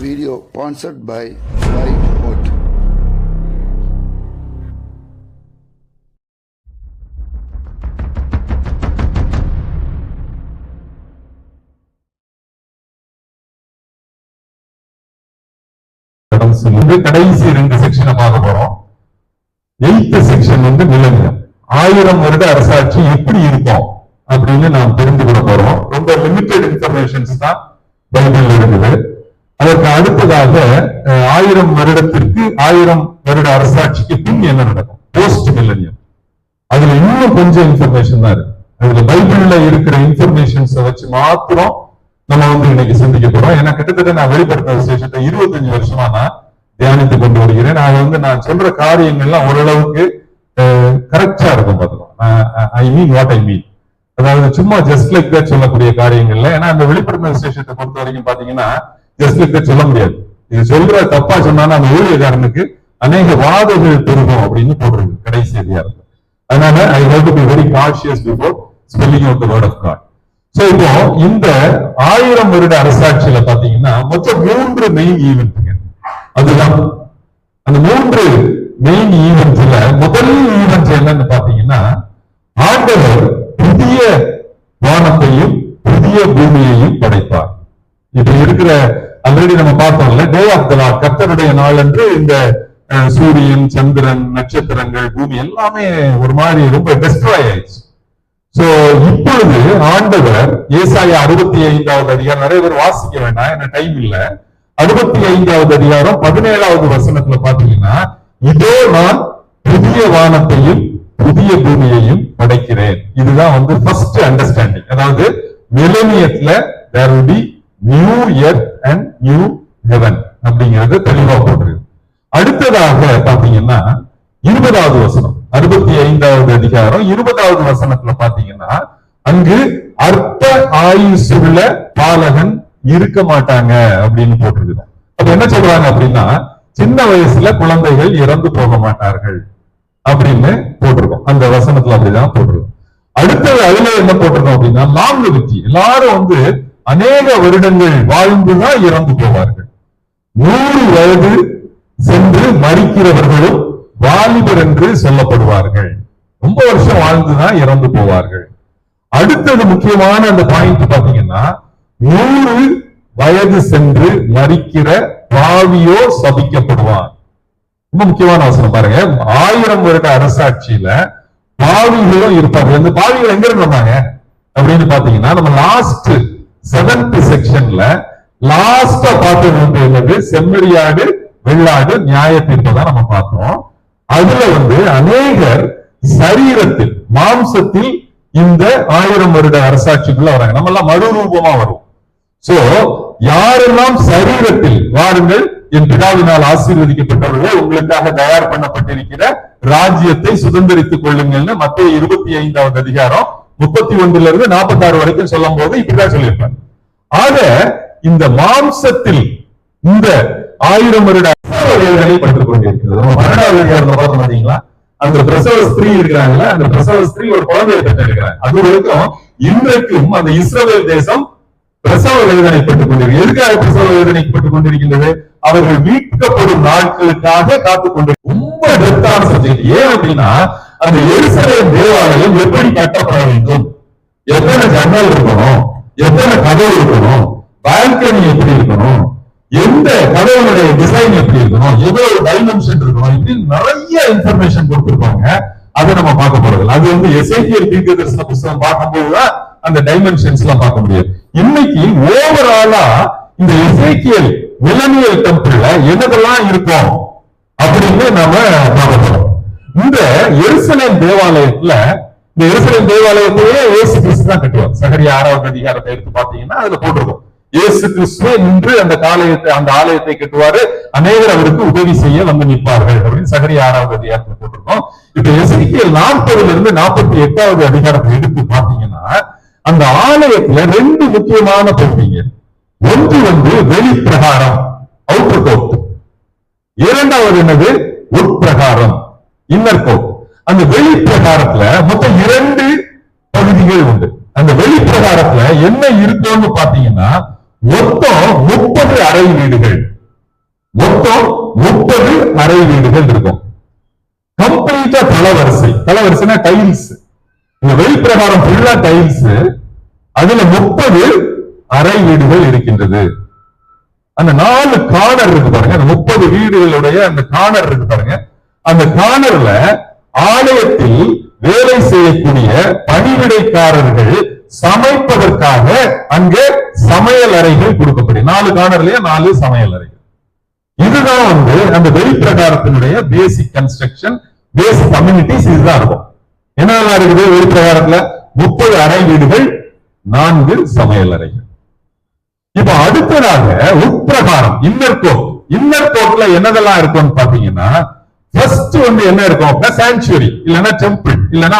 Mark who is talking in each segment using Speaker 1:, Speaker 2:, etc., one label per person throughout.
Speaker 1: Video sponsored by Moat.
Speaker 2: கடைசி 2 செக்ஷனை பார்க்க போறோம். 8th செக்ஷன் மில்லேனியம் 1000 வருட அரசாட்சி எப்படி இருக்கும் அப்படின்னு நாம் தெரிந்து கொள்ள போறோம். ரொம்ப லிமிட்டட் இன்ஃபர்மேஷன்ஸ் தான் பைபிள் இருக்குது. அதற்கு அடுத்ததாக 1000 வருடத்திற்கு 1000 வருட அரசாட்சிக்கு பின் என்ன நடக்கும், போஸ்ட் மில்லேனியம். அதுல இன்னும் கொஞ்சம் இன்ஃபர்மேஷன் தான் இருக்கு. அதுல பைபிள்ல இருக்கிற இன்ஃபர்மேஷன்ஸ் வச்சு மாத்திரம் நம்ம இன்னைக்கு சிந்திக்க போறோம். ஏன்னா கிட்டத்தட்ட நான் வெளிப்படுத்த விசேஷத்தை 25 வருஷமா நான் தியானித்து கொண்டு வருகிறேன். நான் சொல்ற காரியங்கள்லாம் ஓரளவுக்கு கரெக்டா இருக்கும் பார்த்துக்கோம். ஐ மீன் வாட் ஐ மீன், அதாவது சும்மா ஜஸ்ட் லைக் தட் சொல்லக்கூடிய காரியங்கள்ல. ஏன்னா அந்த வெளிப்படுத்த விசேஷத்தை பொறுத்த வரைக்கும் பாத்தீங்கன்னா ஜஸ்ட் லைக் தட் சொல்ல முடியாது. இது சொல்ற தப்பா சொன்னாலும் அந்த ஊழியக்காரனுக்கு அநேக வாதங்கள் பெருகும் அப்படின்னு போடுறது கடைசி அதிகாரம். அதனால I have to be very conscious before spelling out the word of God. So இப்போ இந்த 1000 வருட அரசாட்சியில பாத்தீங்கன்னா மொத்தம் 3 மெயின் ஈவென்ட்ங்க. அதுதான் அந்த 3 மெயின் ஈவென்ட்ல முதல் ஈவென்ட் என்னன்னு பாத்தீங்கன்னா, ஆண்டவர் புதிய வானத்தையும் புதிய பூமியையும் படைத்தார். இப்ப இருக்கிற ஆல்ரெடி நம்ம பார்த்தோம்ல, டே ஆஃப் தி லார்ட், கர்த்தருடைய நாள் என்று இந்த சூரியன், சந்திரன், நட்சத்திரங்கள், பூமி எல்லாமே ஒரு மாதிரி ரொம்ப டெஸ்ட்ராய் ஆயிடுச்சு. சோ இப்பொழுது ஆண்டவர் ஏசாயா 65வது அதிகாரம், நிறைய பேர் வாசிக்க வேண்டாம், என்ன டைம் இல்ல. 65வது அதிகாரம் 17வது வசனத்துல பாத்தீங்கன்னா, இதோ நான் புதிய வானத்தையும் புதிய பூமியையும் படைக்கிறேன். இதுதான் ஃபர்ஸ்ட் அண்டர்ஸ்டாண்டிங். அதாவது மில்லேனியத்துல there will be new earth and new heaven அப்படிங்கிறது தெளிவா போட்டிருக்கு. அடுத்ததாக பாத்தீங்கன்னா 20வது வசனம், 65வது அதிகாரம் 20வது வசனத்துல பாத்தீங்கன்னா, அங்கு அற்ப ஆயுசுள்ள பாலகன் இருக்க மாட்டாங்க அப்படின்னு போட்டிருக்கு. அப்ப என்ன சொல்றாங்க அப்படின்னா, சின்ன வயசுல குழந்தைகள் இறந்து போக மாட்டார்கள் அப்படின்னு போட்டிருக்கோம். அந்த வசனத்துல அப்படிதான் போட்டிருக்கோம். அடுத்தது அதுல என்ன போட்டிருக்கோம் அப்படின்னா, லாங்குவிட்டி, எல்லாரும் அநேக வருடங்கள் வாழ்ந்துதான் இறந்து போவார்கள். 100 வயது சென்று மறிக்கிறவர்களும் வாலிபர் என்று சொல்லப்படுவார்கள். ரொம்ப வருஷம் வாழ்ந்துதான் இறந்து போவார்கள். அடுத்தது முக்கியமான அந்த பாயிண்ட் பாத்தீங்கன்னா, 100 வயது சென்று மறிக்கிற பாவியோ சபிக்கப்படுவான். ரொம்ப முக்கியமான வசனம் பாருங்க. 1000 வருட அரசாட்சியில பாவிகளும் இருப்பார்கள். இந்த பாவிகள் எங்க இருந்தாங்க அப்படின்னு பாத்தீங்கன்னா, நம்ம லாஸ்ட் 7th செக்ஷன்ல லாஸ்டா பார்த்தது என்னது, செம்மறியாடு வெள்ளாடு நியாய தீர்ப்பை தான் நம்ம பார்த்தோம். அதுல அநேகர் சரீரத்தில், மாம்சத்தில் இந்த 1000 வருட அரசாட்சிக்குள்ள வராங்க. நம்ம எல்லாம் மறுரூபமா வரும். சோ யாரெல்லாம் சரீரத்தில், வாருங்கள் என் பிதாவினால் ஆசீர்வதிக்கப்பட்டவர்கள், உங்களுக்காக தயார் பண்ணப்பட்டிருக்கிற ராஜ்யத்தை சுதந்திரித்துக் கொள்ளுங்கள்னு மத்தேயு 25வது அதிகாரம் 31 இருந்து 46 வரைக்கும் சொல்லும் போது இப்படிதான் சொல்லியிருப்பாங்க. ஆக இந்த மாம்சத்தில் இந்த 1000 வருட வேதனை பட்டுக் கொண்டிருக்கிறது. 12வது அதிகாரத்தை பார்த்து பாத்தீங்களா, அந்த பிரசவ ஸ்திரீ இருக்கிறாங்கல்ல, அந்த பிரசவ ஸ்திரீ ஒரு குழந்தையை பெற்றிருக்கிறாங்க. அது வரைக்கும் இன்றைக்கும் அந்த இஸ்ரவேல் தேசம் பிரசவ வேதனைப்பட்டுக் கொண்டிருக்கிறது. எதுக்காக பிரசவ வேதனைப்பட்டுக் கொண்டிருக்கின்றது? அவர்கள் மீட்கப்படும் நாட்களுக்காக காத்துக் கொண்டு. ரொம்ப டெப்தான சப்ஜெக்ட். ஏன் அப்படின்னா, அந்த எருசலேம் தேவாலயம் எப்படி கட்டப்பட வேண்டும், எத்தனை ஜன்னல் இருக்கணும், எத்தனை கதவு இருக்கணும், பால்கனி எப்படி இருக்கணும், எந்த கதவுடைய டிசைன் எப்படி இருக்கணும், எவ்வளவு டைமென்ஷன் இருக்கணும், இப்படி நிறைய இன்ஃபர்மேஷன் கொடுத்திருப்பாங்க. அதை நம்ம பார்க்க போறது. அது எசேக்கியேல் தீர்க்கதரிசன புத்தகம் பார்க்கும்போதுதான் அந்த டைமென்ஷன்ஸ் எல்லாம் பார்க்க முடியும். இன்னைக்கு ஓவராலா இந்த எசேக்கியேல் மில்லேனியல் டெம்பிள்ல என்னதெல்லாம் இருக்கும் அப்படின்னு நாம பார்க்கிறோம். இந்த எருசலேம் தேவாலயத்துல, இந்த எருசலேம் தேவாலயத்தையே இயேசு கிறிஸ்து தான் கட்டுவார். சகரியா 6வது அதிகாரத்தை எடுத்து பாத்தீங்கன்னா அதுல போட்டிருக்கும், இயேசு கிறிஸ்துவே நின்று அந்த ஆலயத்தை கட்டுவாரு, அநேகர் அவருக்கு உதவி செய்ய நிற்பார்கள் அப்படின்னு சகரியா 6வது அதிகாரத்துல போட்டிருக்கோம். இப்ப எசேக்கியேல் 40ல இருந்து 48வது அதிகாரத்தை எடுத்து பாத்தீங்கன்னா, அந்த ஆலயத்துல 2 முக்கியமான பகுதிங்க. ஒன்று வெளிப்பிரகாரம், அவுட்டர் கோர்ட். இரண்டாவது என்னது, உட்பிரகாரம், இன்னர் கோர்ட். அந்த வெளிப்பிரகாரத்துல மொத்தம் 2 பகுதிகள் உண்டு. அந்த வெளிப்பிரகாரத்துல என்ன இருக்கும்னு பாத்தீங்கன்னா, மொத்தம் 30 அறை வீடுகள். மொத்தம் 30 அறை வீடுகள் இருக்கும். கம்ப்ளீட்டா தளவரிசைனா டைல்ஸ், இந்த வெளிப்பிரகாரம் ஃபுல்லா டைல்ஸ், அதுல 30 அறை வீடுகள் இருக்கின்றது. அந்த 4 கார்னர் இருக்கு பாருங்க, அந்த 30 வீடுகளுடைய அந்த கார்னர் இருக்கு பாருங்க. அந்த கார்னர்ல ஆலயத்தில் வேலை செய்யக்கூடிய பணிவிடைக்காரர்கள் சமைப்பதற்காக அங்கே சமையல் அறைகள் கொடுக்கப்படும். 4 கார்னர்லயே 4 சமையல் அறைகள். இதுதான் அந்த வெளிப்பிரகாரத்தினுடைய பேசிக் கன்ஸ்ட்ரக்ஷன், பேசிக் கம்யூனிட்டிஸ் இதுதான் இருக்கும். என்னெல்லாம் இருக்குது வெளிப்பிரகாரத்துல? 30 அறை வீடுகள், 4 சமையல் அறைகள். இப்ப அடுத்ததாக உட்பிரகாரம், இன்னர் கோர்ட்ல என்னதெல்லாம் இருக்கும்னு பாத்தீங்கன்னா, ஃபர்ஸ்ட் என்ன இருக்கும்? சாங்சுவரி இல்லைன்னா டெம்பிள் இல்லைன்னா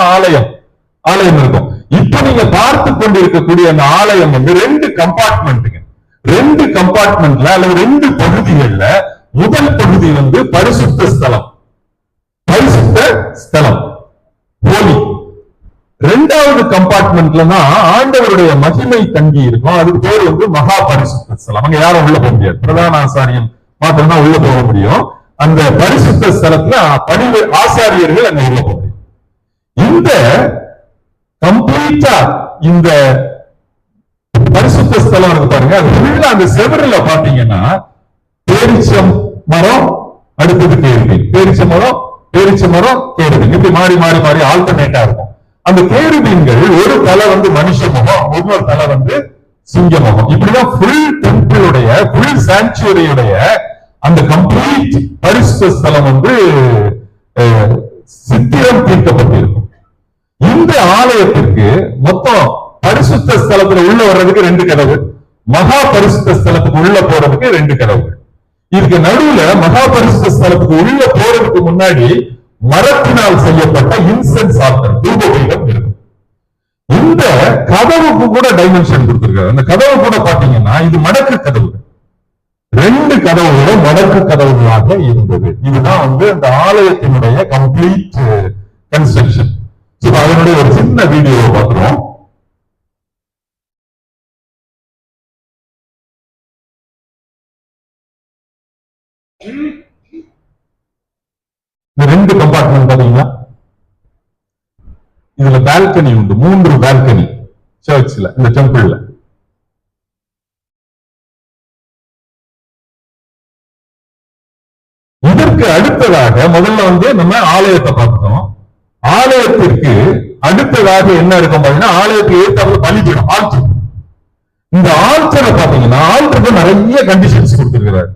Speaker 2: ஆலயம் இருக்கும். இப்ப நீங்க பார்த்து கொண்டிருக்கக்கூடிய அந்த ஆலயம் 2 கம்பார்ட்மெண்ட்டுங்க. 2 கம்பார்ட்மெண்ட்ல அல்லது 2 பகுதிகள்ல முதல் பகுதி பரிசுத்த ஸ்தலம் ஹோலி. 2வது கம்பார்ட்மெண்ட்ல தான் ஆண்டவருடைய மகிமை தங்கி இருக்கும். அதுக்கு பேர் மகா பரிசுத்த ஸ்தலம். அங்க யாரும் உள்ள போக முடியாது, பிரதான ஆசாரியம் மாத்திரம் தான் உள்ள போக முடியும். அந்த பரிசுத்த ஸ்தலத்துல ஆசாரியர்கள் அங்க உள்ள போக முடியும். இந்த கம்ப்ளீட்டா இந்த பரிசுத்த ஸ்தலம் இருக்கு பாருங்க, அது ஃபுல்லா அந்த செவருல பாத்தீங்கன்னா பேரிச்சம் மரம், அடுத்தது கேருபீன், பேரிச்ச மரம் கேருபீன், இப்படி மாறி ஆல்டர்னேட்டா இருக்கும். அந்த கேருபீன்கள் ஒரு தலை மனுஷ முகம், ஒவ்வொரு தலை சிங்க முகம். இப்படிதான் ஃபுல் டெம்பிளுடைய ஃபுல் சாங்சுவரியுடைய அந்த கம்ப்ளீட் பரிசுத்த ஸ்தலம் சித்திரம் தீர்க்கப்பட்டிருக்கும். இந்த ஆலயத்திற்கு மொத்தம் பரிசுத்த ஸ்தலத்துல உள்ள வர்றதுக்கு 2 கதவு, மகா பரிசுத்த ஸ்தலத்துக்கு உள்ள போறதுக்கு 2 கதவுகள். இதுக்கு நடுவுல மகா பரிசுத்த ஸ்தலத்துக்கு உள்ள போறதுக்கு முன்னாடி மரத்தினால் செய்யப்பட்ட இன்சென்ஸ் ஆல்டர், தூபபீடம் இருக்கும். இந்த கதவுக்கு கூட டைமென்ஷன் கொடுத்திருக்காரு. அந்த கதவு கூட பாத்தீங்கன்னா இது மடக்கு கதவு, 2 கதவுகளும் மடக்கு கதவுகளாக இருந்தது. இதுதான் அந்த ஆலயத்தினுடைய கம்ப்ளீட் கன்ஸ்ட்ரக்ஷன். அதனுடைய ஒரு சின்ன வீடியோ பார்க்கிறோம். இந்த 2 கம்பார்ட்மெண்ட் பாத்தீங்களா, இதுல பால்கனி உண்டு, 3 பால்கனி சர்ச்ல, இந்த டெம்பிள்ல. இதற்கு அடுத்ததாக முதல்ல நம்ம ஆலயத்தை பார்த்தோம். ஆலயத்திற்கு அடுத்ததாக என்ன இருக்கும் பாத்தீங்கன்னா, ஆலயத்துக்கு ஏற்ற பலிபீடம், ஆல்டர். இந்த ஆல்டரை பாத்தீங்கன்னா ஆல்டருக்கு நிறைய கண்டிஷன்ஸ் கொடுத்திருக்கிறார்.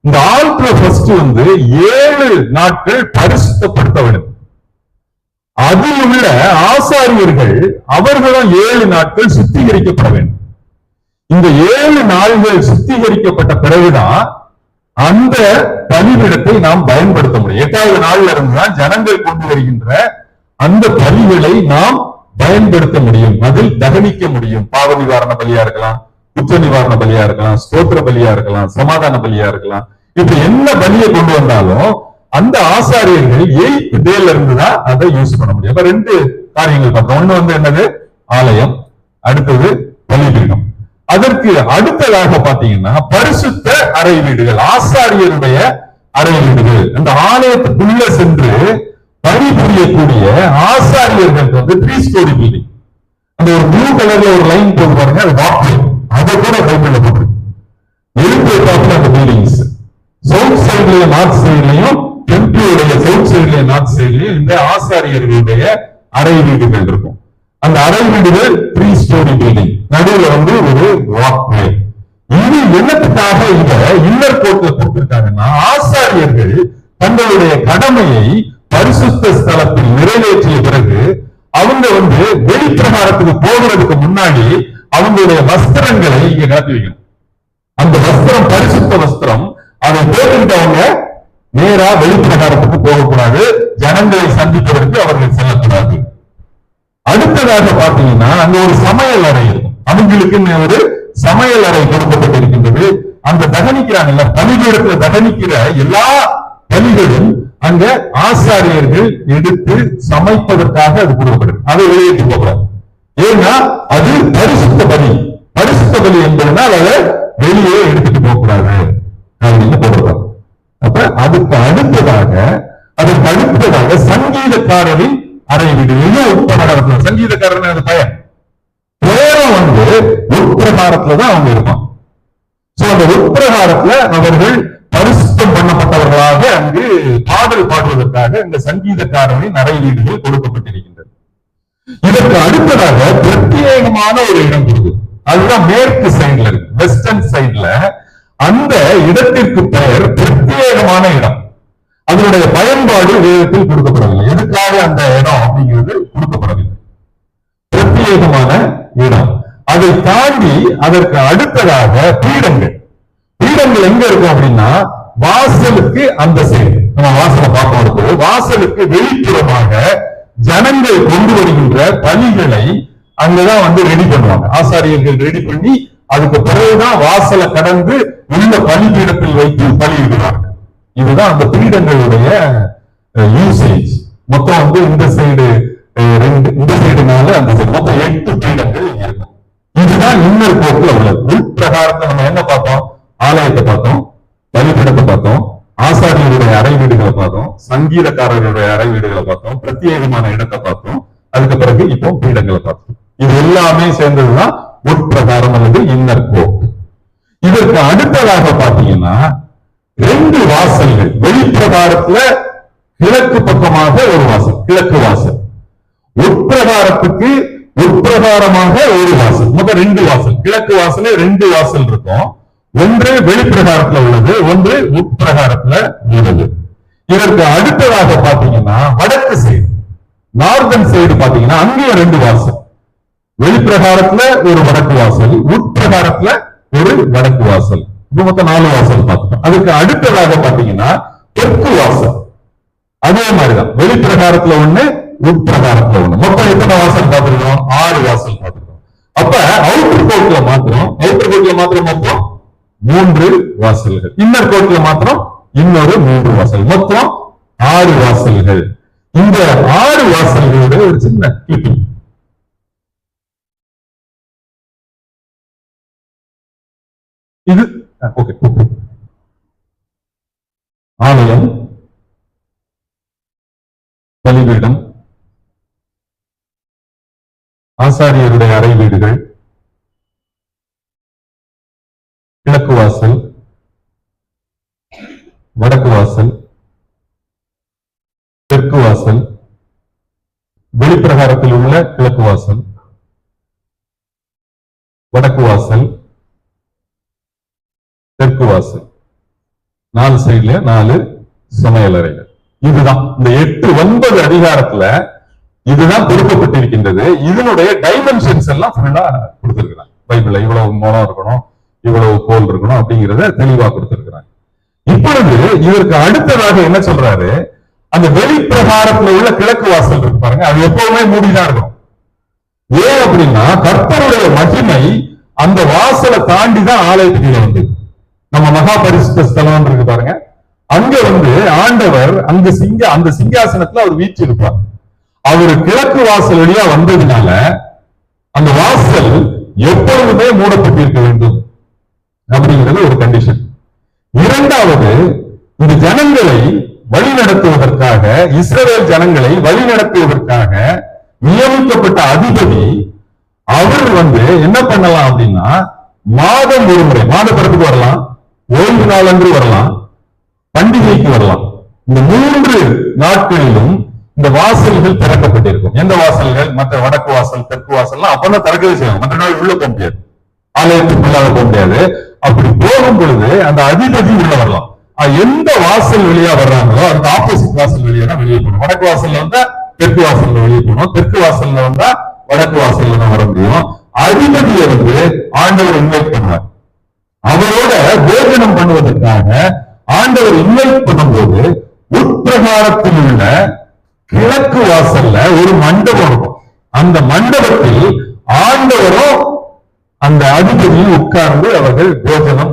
Speaker 2: இந்த ஆல்டர் ஃபர்ஸ்ட் 7 நாட்கள் பரிசுத்தப்படுத்த வேண்டும். அதில் உள்ள ஆசாரியர்கள் அவர்களும் 7 நாட்கள் சுத்திகரிக்கப்பட வேண்டும். இந்த 7 நாள்கள் சுத்திகரிக்கப்பட்ட பிறகுதான் அந்த பலிபீடத்தை நாம் பயன்படுத்த முடியும். 8வது நாள்ல இருந்துதான் ஜனங்கள் கொண்டு வருகின்ற அந்த பலிகளை நாம் பயன்படுத்த முடியும், அதில் தகனிக்க முடியும். பாவ நிவாரண பலியா இருக்கலாம், குற்ற நிவாரண பலியா இருக்கலாம், ஸ்தோத்திர பலியா இருக்கலாம், சமாதான பலியா இருக்கலாம். இப்ப என்ன பலியை கொண்டு வந்தாலும் அந்த ஆசாரியர்கள் 8th டேல இருந்துதான் அதை யூஸ் பண்ண முடியும். அப்ப 2 காரியங்கள் பார்த்தோம். ஒண்ணு என்னது? ஆலயம், அடுத்தது பலிபீடம். அதற்கு அடுத்ததாக பாத்தீங்கன்னா பரிசுத்த அறை வீடுகள், ஆசாரியருடைய அறை வீடுகள். அந்த ஆலயத்துக்குள்ள சென்று பணிபுரியக்கூடிய ஆசாரியர்களுக்கு 3 ஸ்டோரி பில்டிங். அந்த ஒரு ப்ளூ கலர்ல ஒரு லைன் போட்டு பாருங்க, அது வாக்கு, அதை கூட பைபிள்ல போட்டிருக்கு. அந்த பில்டிங்ஸ் சவுத் சைட்லயும் நார்த் சைட்லயும், டெம்பிளுடைய சவுத் சைட்லயும் நார்த் சைட்லயும் இந்த ஆசாரியர்களுடைய அறை வீடுகள் இருக்கும். அந்த அறை வீடுகள் 3 ஸ்டோரி பில்டிங், நடுவுல ஒரு வாக்வே. இது என்னத்துக்காக இந்த இன்னர் கோர்ட்ல கொடுத்திருக்காங்கன்னா, ஆசாரியர்கள் தங்களுடைய கடமையை பரிசுத்த ஸ்தலத்தில் நிறைவேற்றிய பிறகு அவங்க வெளிப்பிரகாரத்துக்கு போகிறதுக்கு முன்னாடி அவங்களுடைய வஸ்திரங்களை இங்க காட்டி வைக்கணும். அந்த வஸ்திரம் பரிசுத்த வஸ்திரம், அதை போட்டுக்கிட்டவங்க நேரா வெளிப்பிரகாரத்துக்கு போகக்கூடாது, ஜனங்களை சந்திப்பதற்கு அவர்கள் செல்லக்கூடாது. அடுத்ததாக பாத்தீங்கன்னா அங்க ஒரு சமையல் அறை இருக்கும், அவங்களுக்கு ஒரு சமையல் அறை கொடுக்கப்பட்டிருக்கின்றது. அந்த தகனிக்கிறாங்கல்ல, பலிபீடத்துல தகனிக்கிற எல்லா பலிகளும் அங்க ஆசாரியர்கள் எடுத்து சமைப்பதற்காக அது கொடுக்கப்படும். அதை வெளியேற்றி போகக்கூடாது. ஏன்னா அது பரிசுத்த பலி. பரிசுத்த பலி என்பதனால் அதை வெளியே எடுத்துட்டு போகக்கூடாது அப்படின்னு போடுறாங்க. அதுக்கு அடுத்ததாக சங்கீதக்காரரின் அறை வீடு உட்பிரகாரத்துல. சங்கீதக்காரன் அது பெயரும் வந்து உட்பிரகாரத்துல தான் அவங்க இருப்பாங்க. அந்த உட்பிரகாரத்துல அவர்கள் பரிசுத்தம் பண்ணப்பட்டவர்களாக அங்கு பாடல் பாடுவதற்காக இந்த சங்கீதக்காரரின் அறை வீடுகள் கொடுக்கப்பட்டிருக்கின்றது. இதற்கு அடுத்ததாக பிரத்யேகமான ஒரு இடம் கொடுக்குது. அதுதான் மேற்கு சைட்ல இருக்கு, வெஸ்டர்ன் சைட்ல. அந்த இடத்திற்கு பெயர் பிரத்யேகமான இடம். அதனுடைய பயன்பாடு வேதத்தில் கொடுக்கப்படவில்லை. எதுக்காக அந்த இடம் அப்படிங்கிறது கொடுக்கப்படவில்லை. பிரத்யேகமான இடம். அதை தாண்டி அதற்கு அடுத்ததாக பீடங்கள். பீடங்கள் எங்க இருக்கும் அப்படின்னா வாசலுக்கு அந்த சைடு, நம்ம வாசலை பார்க்கும் வாசலுக்கு வெளிப்புறமாக ஜனங்கள் கொண்டு வருகின்ற பலிகளை அங்கதான் வந்து ரெடி பண்ணுவாங்க. ஆசாரியர்கள் ரெடி பண்ணி அதுக்கு பிறகுதான் வாசலை கடந்து உள்ள பலிபீடத்தில் வைத்து பலியிடுவார்கள். இதுதான் அந்த பீடங்களுடைய யூசேஜ். மொத்தம் வந்து இந்த சைடு 2, இந்த சைடு 4, அந்த சைடு மொத்தம் 8 பீடங்கள் இருக்கும். இதுதான் இன்னொரு கோர்ட்ல உள்ளது. உட்பிரகாரத்தை நம்ம என்ன பார்த்தோம்? ஆலயத்தை பார்த்தோம், பலிபீடத்தை பார்த்தோம், ஆசாரியருடைய அறை வீடுகளை பார்த்தோம், சங்கீதக்காரர்களுடைய அறை வீடுகளை பார்த்தோம், பிரத்யேகமான இடத்தை பார்த்தோம். அதுக்கு பிறகு இப்போ பீடங்களை பார்த்தோம். இது எல்லாமே சேர்ந்ததுதான் உட்பிரகாரம் அல்லது இன்னர் கோர்ட். இதற்கு அடுத்ததாக பாத்தீங்கன்னா 2 வாசல்கள். வெளிப்பிரகாரத்துல கிழக்கு பக்கமாக ஒரு வாசல், கிழக்கு வாசல். உட்பிரகாரத்துக்கு உட்பிரகாரமாக ஒரு வாசல். மொத்தம் 2 வாசல். கிழக்கு வாசல 2 வாசல் இருக்கும். ஒன்று வெளிப்பிரகாரத்துல உள்ளது, ஒன்று உட்பிரகாரத்துல உள்ளது. இதற்கு அடுத்ததாக பாத்தீங்கன்னா வடக்கு சைடு, நார்தன் சைடு பாத்தீங்கன்னா அங்கேயும் 2 வாசல். வெளிப்பிரகாரத்துல ஒரு வடக்கு வாசல், உட்பிரகாரத்துல ஒரு வடக்கு வாசல். இது மொத்தம் 4 வாசல் பார்த்தோம். அதுக்கு அடுத்ததாக பாத்தீங்கன்னா தெற்கு வாசல். அதே மாதிரிதான் வெளிப்பிரகாரத்துல ஒண்ணு, உட்பிரகாரத்துல ஒண்ணு. மொத்தம் எத்தனை வாசல் பார்த்திருக்கோம்? 6 வாசல் பார்த்திருக்கோம். அப்ப அவுட்டர் கோர்ட்ல மாத்திரம் மொத்தம் 3 வாசல்கள். இன்னர் கோர்ட்ல மாத்திரம் இன்னொரு 3 வாசல். மொத்தம் 6 வாசல்கள். இந்த 6 வாசல்களோட ஒரு சின்ன கிளிப்பிங். இது ஓகே. ஆலயம், பலிபீடம், ஆசாரியருடைய அறை வீடுகள், கிழக்கு வாசல், வடக்கு வாசல், தெற்கு வாசல், வெளிப்பிரகாரத்தில் உள்ள கிழக்கு வாசல், வடக்கு வாசல், தெற்கு வாசல். 4 சைடுல 4 சமையல் அறைகள். இதுதான் இந்த 8, 9 அதிகாரத்துல இதுதான் கொடுக்கப்பட்டிருக்கின்றது. இதனுடைய டைமென்ஷன்ஸ் எல்லாம் ஃபுல்லா கொடுத்திருக்கிறாங்க பைபிள்ல. இவ்வளவு மூலம் இருக்கணும், இவ்வளவு கோல் இருக்கணும் அப்படிங்கிறத தெளிவா கொடுத்திருக்கிறாங்க. இப்பொழுது இதற்கு அடுத்ததாக என்ன சொல்றாரு? அந்த வெளிப்பிரகாரத்துல உள்ள கிழக்கு வாசல் இருக்கு பாருங்க, அது எப்பவுமே மூடிதான் இருக்கும். ஏன் அப்படின்னா கர்த்தருடைய மகிமை அந்த வாசலை தாண்டி தான் ஆலயத்துக்குள்ள வந்து, நம்ம மகா பரிசுத்த ஸ்தலம் இருக்கு பாருங்க, அங்க வந்து ஆண்டவர் அந்த சிங்காசனத்துல அவர் வீச்சு இருப்பார். அவரு கிழக்கு வாசல் வழியா வந்ததுனால அந்த வாசல் எப்பொழுதுமே மூடப்பட்டிருக்க வேண்டும் அப்படிங்கிறது ஒரு கண்டிஷன். இரண்டாவது, இந்த ஜனங்களை வழிநடத்துவதற்காக, இஸ்ரவேல் ஜனங்களை வழிநடத்துவதற்காக நியமிக்கப்பட்ட அதிபதி அவர் வந்து என்ன பண்ணலாம் அப்படின்னா, மாதம் ஒரு முறை, மாதப்பிறப்புக்கு வரலாம், ஓய்வு நாள் அன்று வரலாம், பண்டிகைக்கு வரலாம். இந்த 3 நாட்களிலும் இந்த வாசல்கள் திறக்கப்பட்டிருக்கும். எந்த வாசல்கள்? மற்ற வடக்கு வாசல், தெற்கு வாசல்லாம் அப்பதான் திறக்கவே செய்யணும். மற்ற நாள் உள்ள போக முடியாது, ஆலயத்துக்குள்ளாக போக முடியாது. அப்படி போகும் பொழுது அந்த அதிபதி உள்ள வரலாம். எந்த வாசல் வழியா வர்றாங்களோ அந்த ஆப்போசிட் வாசல் வழியா தான் வெளியே போகணும். வடக்கு வாசல்ல வந்தா தெற்கு வாசல்ல வெளியே போகணும், தெற்கு வாசல்ல வந்தா வடக்கு வாசல்ல தான் வர முடியும். அதிபதியை வந்து ஆண்டவர் இன்வைட் பண்ணுவார். அவரோட போஜனம் பண்ணுவதற்காக ஆண்டவர் இன்வைட் பண்ணும்போது உட்பிரகாரத்தில் உள்ள கிழக்கு வாசல்ல ஒரு மண்டபம் இருக்கும். அந்த மண்டபத்தில் ஆண்டவரும் அந்த அதிபதியில் உட்கார்ந்து அவர்கள் போஜனம்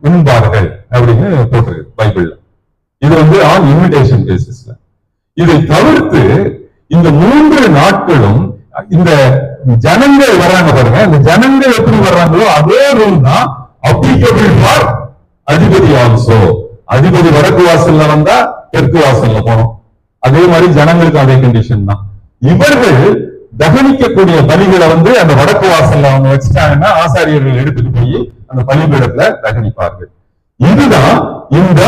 Speaker 2: உண்பார்கள் அப்படின்னு போட்டிருக்கு பைபிள்ல. இது வந்து ஆன் இன்விடேஷன் பேசிஸ்ல. இதை தவிர்த்து இந்த 3 நாட்களும் இந்த ஜனங்கள் வர்றாங்க பாருங்க, இந்த ஜனங்கள் எப்படி வர்றாங்களோ அதே ரூல் தான் அப்ளிகபிள் ஃபார் அதிபதி ஆல்சோ. அதிபதி வடக்கு வாசல்ல வந்தா தெற்கு வாசல்ல போகணும். அதே மாதிரி ஜனங்களுக்கு அதே கண்டிஷன் தான். இவர்கள் தகனிக்கக்கூடிய பலிகளை அந்த வடக்கு வாசல்ல அவங்க வச்சுட்டாங்கன்னா ஆசாரியர்கள் எடுத்துட்டு போய் அந்த பலிபீடத்துல தகனிப்பார்கள். இதுதான் இந்த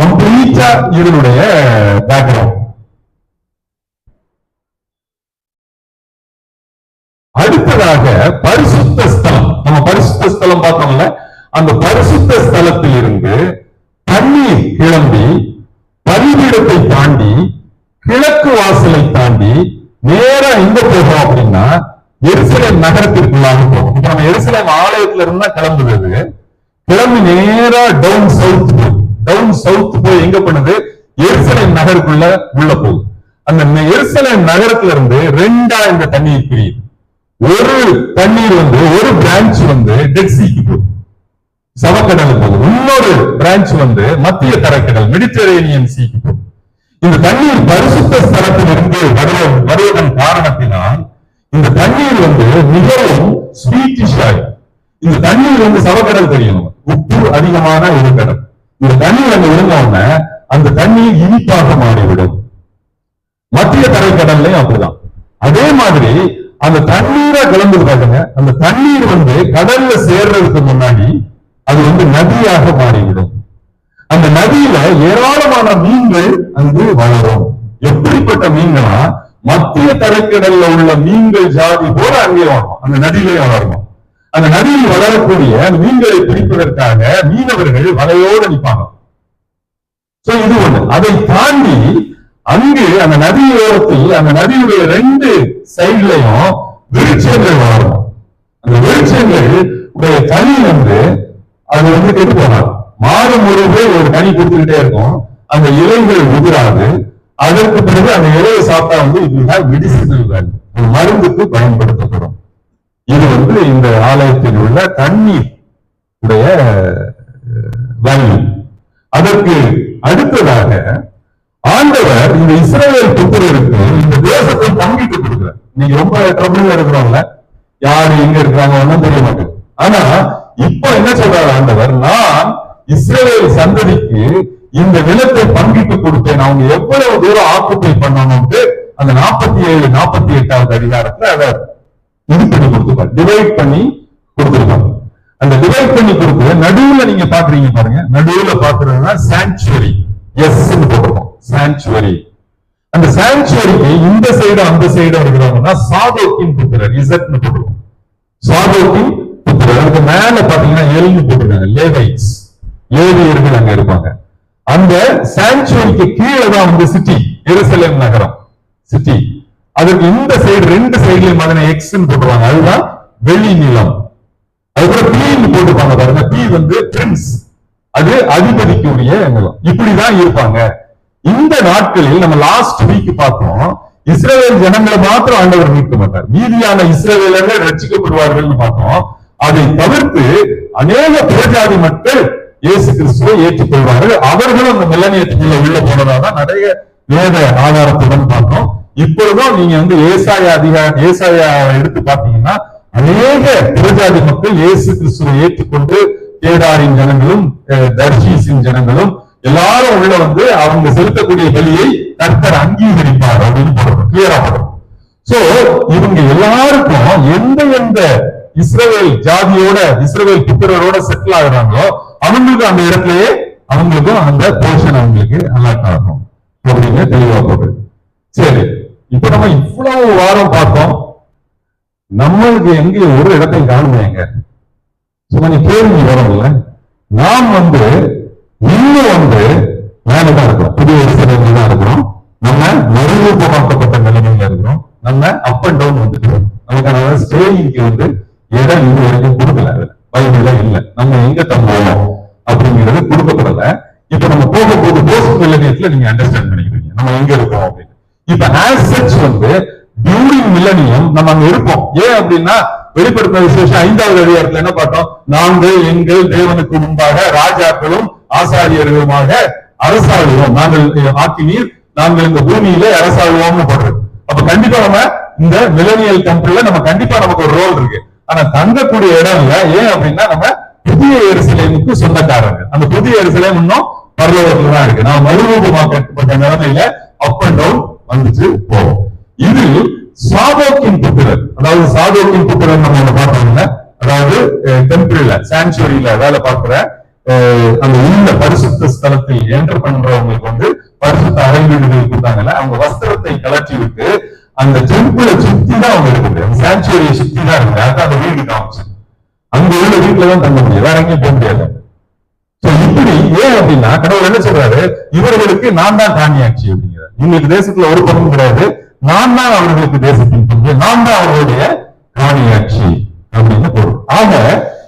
Speaker 2: கம்ப்ளீட்டா இதனுடைய பேக்ரவுண்ட். அடுத்ததாக பரிசுத்த ஸ்தலம். நம்ம பரிசுத்த ஸ்தலம் பார்த்தோம்ல, அந்த பரிசுத்த ஸ்தலத்தில் இருந்து தண்ணீர் கிளம்பி பலிபீடத்தை தாண்டி கிழக்கு வாசலை தாண்டி நேரா எங்க போகும் அப்படின்னா எருசலேம் நகரத்திற்குள்ளாக போகும். இப்ப நம்ம எருசலேம் ஆலயத்துல இருந்தா கிளம்புறது, கிளம்பி நேரா டவுன் சவுத் போய் எங்க பண்ணுது, எருசலேம் நகருக்குள்ள உள்ள போகுது. அந்த எருசலேம் நகரத்துல இருந்து ரெண்டா இந்த தண்ணீர் பிரியுது. ஒரு தண்ணீர் ஒரு பிரான்ச் டெட் சீக்கு போகுது, சவக்கடல் போகுது. இன்னொரு பிரான்ச் மத்திய தரைக்கடல் மெடிட்டரேனியன் சீக்கு போகுது. இந்த தண்ணீர் பரிசுத்த ஸ்தலத்தில் இருந்து வருவதன் காரணத்தினால் இந்த தண்ணீர் மிகவும் ஸ்வீட்டிஷ் ஆகும். இந்த தண்ணீர் சவக்கடல் தெரியும், உப்பு அதிகமான ஒரு கடல். இந்த தண்ணீர் அங்க விழுந்தோடனே அந்த தண்ணீர் இனிப்பாக மாறிவிடும். மத்திய தரைக்கடல்லையும் அப்படிதான். அதே மாதிரி அந்த தண்ணீரா கிளம்புது பாருங்க, அந்த தண்ணீர் கடல்ல சேர்றதுக்கு முன்னாடி அது நதியாக மாறிவிடும். அந்த நதியில ஏராளமான மீன்கள் வளரும். எப்படிப்பட்ட மீன்களா, மத்திய தரைக்கடல்ல உள்ள மீன்கள் ஜாதி போல அங்கே வரும், அந்த நதியிலே வளரும். அந்த நதியில் வளரக்கூடிய மீன்களை பிடிப்பதற்காக மீனவர்கள் வலையோடு நிற்பாங்க. இது ஒண்ணு. அதை தாண்டி அங்கு அந்த நதியோரத்தில் அந்த நதியுடைய ரெண்டு சைட்லயும் விருட்சங்கள் வளரும். அந்த விருட்சங்கள் உடைய கனி அது கெட்டு போனாது. மாதம் முழுவே ஒரு கனி கொடுத்துக்கிட்டே இருக்கும். அந்த இலைகள் உதிராது. அதற்கு பிறகு அந்த இலையை சாப்பிட்டா இதுதான் மெடிசினல் வேல்யூ, மருந்துக்கு பயன்படுத்தப்படும். இது இந்த ஆலயத்தில் உள்ள தண்ணீர் உடைய வேல்யூ. அதற்கு அடுத்ததாக ஆண்டவர் இந்த இஸ்ரவேல் புத்திரருக்கு இந்த தேசத்தை பங்கிட்டு கொடுக்கிறார். நீங்க ரொம்ப ட்ரபிள் இருக்கிறோம்ல, யாரு எங்க இருக்கிறாங்க ஒன்னும் தெரிய மாட்டேங்குது. ஆனா இப்ப என்ன சொல்றாரு ஆண்டவர், நான் இஸ்ரவேல் சந்ததிக்கு இந்த நிலத்தை பங்கிட்டு கொடுத்தேன், அவங்க எவ்வளவு தூரம் ஆக்குப்பை பண்ணணும்னு அந்த 47, 48வது அதிகாரத்துல அதை இது பண்ணி கொடுத்துருப்பாரு, டிவைட் பண்ணி கொடுத்துருப்பாங்க. அந்த டிவைட் பண்ணி கொடுத்து நடுவுல நீங்க பாக்குறீங்க பாருங்க, நடுவுல பாக்குறதுன்னா சாங்சுவரி, எஸ் போட்டிருக்கோம் சாங்சுவரி. அந்த சாங்சுவரிக்கு இந்த சைடு அந்த சைடு இருக்கிறவங்கன்னா சாதோக்கின் புத்திரர், இசட்னு போட்டிருக்கோம். சாதோக்கின் புத்திரர். அதுக்கு மேல பாத்தீங்கன்னா எல்னு போட்டிருக்காங்க, லேவைட்ஸ், லேவியர்கள் அங்க இருப்பாங்க. அந்த சாங்சுவரிக்கு கீழே தான் சிட்டி, எருசலேம் நகரம் சிட்டி. அதுக்கு இந்த சைடு ரெண்டு சைடுலயும் அதனை எக்ஸ்ன்னு போட்டுருவாங்க, அதுதான் வெளி நிலம். அதுக்கப்புறம் பீன்னு போட்டுப்பாங்க பாருங்க, பீ பிரின்ஸ், அது அதிபதிக்குரிய நிலம். இப்படிதான் இருப்பாங்க. இந்த நாட்களில் நம்ம லாஸ்ட் வீக் பார்த்தோம், இஸ்ரவேல் ஜனங்களை மாத்திரம் ஆண்டவர் மீட்க மாட்டார், மீதியான இஸ்ரவேலர்கள் ரட்சிக்கப்படுவார்கள் பார்த்தோம். அதை தவிர்த்து அநேக புறஜாதி மக்கள் இயேசு கிறிஸ்துவை ஏற்றுக்கொள்வார்கள். அவர்களும் அந்த மில்லனியத்துக்குள்ள உள்ள போனதான் நிறைய வேத ஆதாரத்துடன் பார்த்தோம். இப்பொழுதும் நீங்க ஏசாயா எடுத்து பாத்தீங்கன்னா அநேக புறஜாதி மக்கள் இயேசு கிறிஸ்துவை ஏற்றுக்கொண்டு கேதாரின் ஜனங்களும் தர்ஷீஸின் ஜனங்களும் எல்லாரும் உள்ள அவங்க செலுத்தக்கூடிய பலியை கர்த்தர் அங்கீகரிப்பார் அப்படின்னு கிளியரா படும். சோ இவங்க எல்லாருக்கும் எந்த இஸ்ரவேல் ஜாதியோட இஸ்ரவேல் புத்திரரோட செட்டில் ஆகுறாங்களோ அவங்களுக்கு அந்த இடத்துலயே அவங்களுக்கும் அந்த போர்ஷன் அவங்களுக்கு அலாட் ஆகும் அப்படின்னு தெளிவா போடு. சரி, இப்ப நம்ம இவ்வளவு வாரம் பார்த்தோம், நம்மளுக்கு எங்க ஒரு இடத்தை காணுமேங்க. சும்மா கேள்வி வரல. நாம் இன்னும் மேலதான் இருக்கிறோம், புதிய இஸ்ரவேல்ல தான் இருக்கிறோம். நம்ம மறுரூபமாக்கப்பட்ட நிலைமையில இருக்கிறோம். நம்ம அப் அண்ட் டவுன் வந்துட்டு நமக்கான ஸ்டேயிங்க்கு இடம் இது வரைக்கும் கொடுக்கல, பைபிள்ல இல்ல. நம்ம எங்க தங்குவோம் அப்படிங்கிறது கொடுக்கப்படல. இப்ப நம்ம போகும்போது போஸ்ட் மில்லனியத்துல நீங்க அண்டர்ஸ்டாண்ட் பண்ணிக்கிறீங்க நம்ம எங்க இருக்கோம் அப்படின்னு. இப்ப ஆஸ் சச் டியூரிங் மில்லனியம் நம்ம அங்க இருப்போம். ஏன் அப்படின்னா வெளிப்படுத்தின விசேஷம் 5வது அதிகாரத்துல என்ன பார்த்தோம், நாங்கள் எங்கள் தேவனுக்கு முன்பாக ராஜாக்களும் ஆசாரியர்களுமாக அரசாளுவோம், நாங்கள் ஆக்கினீர், நாங்கள் இந்த பூமியில அரசாளுவோம்னு போடுறது. அப்ப கண்டிப்பா நம்ம இந்த மில்லனியல் கண்ட்ரில நம்ம கண்டிப்பா நமக்கு ஒரு ரோல் இருக்கு. ஆனா தங்கக்கூடிய இடம் இல்ல. ஏன் அப்படின்னா நம்ம புதிய எருசலேமுக்கு சொந்தக்காரங்க. அந்த புதிய எருசலேம் இன்னும் பரலோகத்துல தான் இருக்கு. நான் மறுரூபமாக்கப்பட்ட நிலைமையில அப் அண்ட் டவுன் வந்துச்சு போவோம். இது சாதோக்கின் புத்திரர், அதாவது சாதோக்கின் புத்திரர் நம்ம ஒண்ணு பார்த்தோம்ல, அதாவது டெம்பிள்ல சாங்சுவரியில வேலை பார்க்கிற அந்த உள்ள பரிசுத்த ஸ்தலத்தில் என்டர் பண்றவங்களுக்கு வந்து பரிசுத்த அறை வீடுகள் கொடுத்தாங்கல்ல, அவங்க வஸ்திரத்தை கலற்றி விட்டு அந்த டெம்பிளை சுத்தி தான் அவங்க இருக்குது, அந்த சாங்சுவரியை சுத்தி தான் இருக்குது. அதான் அந்த வீடு காமிச்சு அங்க உள்ள வீட்டுல தான் தங்க முடியும், வேற எங்கேயும் போக முடியாது. இப்படி ஏன் அப்படின்னா கடவுள் என்ன சொல்றாரு, இவர்களுக்கு நான் தான் காணியாட்சி அப்படிங்கிறார். இவங்களுக்கு தேசத்துல ஒரு பங்கும் கிடையாது, நான் தான் அவர்களுக்கு தேசத்தின் பங்கு, நான் தான் அவர்களுடைய காணியாட்சி அப்படின்னு பொருள். ஆக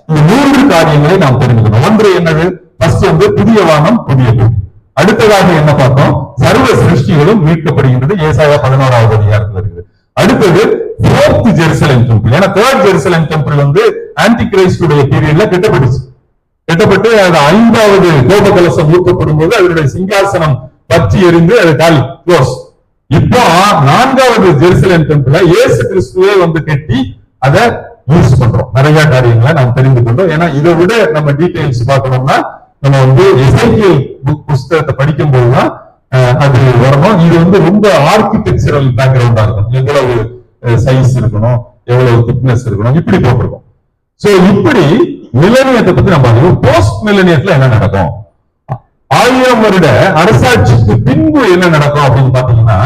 Speaker 2: இந்த 3 காரியங்களை நாம் தெரிஞ்சுக்கணும். ஒன்று என்னது? ஃபர்ஸ்ட் வந்து புதிய வானம் புதிய பூமி. அடுத்ததாக என்ன பார்த்தோம்? சர்வ சிருஷ்டிகளும் மீட்கப்படுகின்றது, ஏசாயா 11வது அதிகாரத்தில் இருக்குது. அடுத்தது 4th ஜெருசலேம் டெம்பிள். ஏன்னா 3rd ஜெருசலேம் டெம்பிள் வந்து ஆன்டி கிரைஸ்டுடைய பீரியட்ல கட்டப்பட்டு அது 5வது கோப கலசம் ஊற்றப்படும் போது அவருடைய சிங்காசனம் பற்றி எரிந்து அது காலி க்ளோஸ். இப்போ 4வது ஜெருசலேம் டெம்பிள இயேசு கிறிஸ்துவே வந்து கட்டி அதை யூஸ் பண்றோம். நிறைய காரியங்களை நாம் தெரிந்து கொண்டோம். ஏன்னா இதை விட நம்ம டீடைல்ஸ் பார்க்கணும்னா நம்ம வந்து எசேக்கியேல் புஸ்தகத்தை படிக்கும் போதுதான் அது வரணும். இது வந்து ரொம்ப ஆர்கிடெக்சரல் பேக்ரவுண்டா இருக்கும், எவ்வளவு சைஸ் இருக்கணும், எவ்வளவு திக்னஸ் இருக்கணும், இப்படி போட்டிருக்கோம். சோ இப்படி மிலேனியத்தை பத்தி நம்ம பார்க்கணும். போஸ்ட் மிலேனியத்துல என்ன நடக்கும், 1000 வருட அரசாட்சிக்கு பின்பு என்ன நடக்கும் அப்படின்னு பாத்தீங்கன்னா,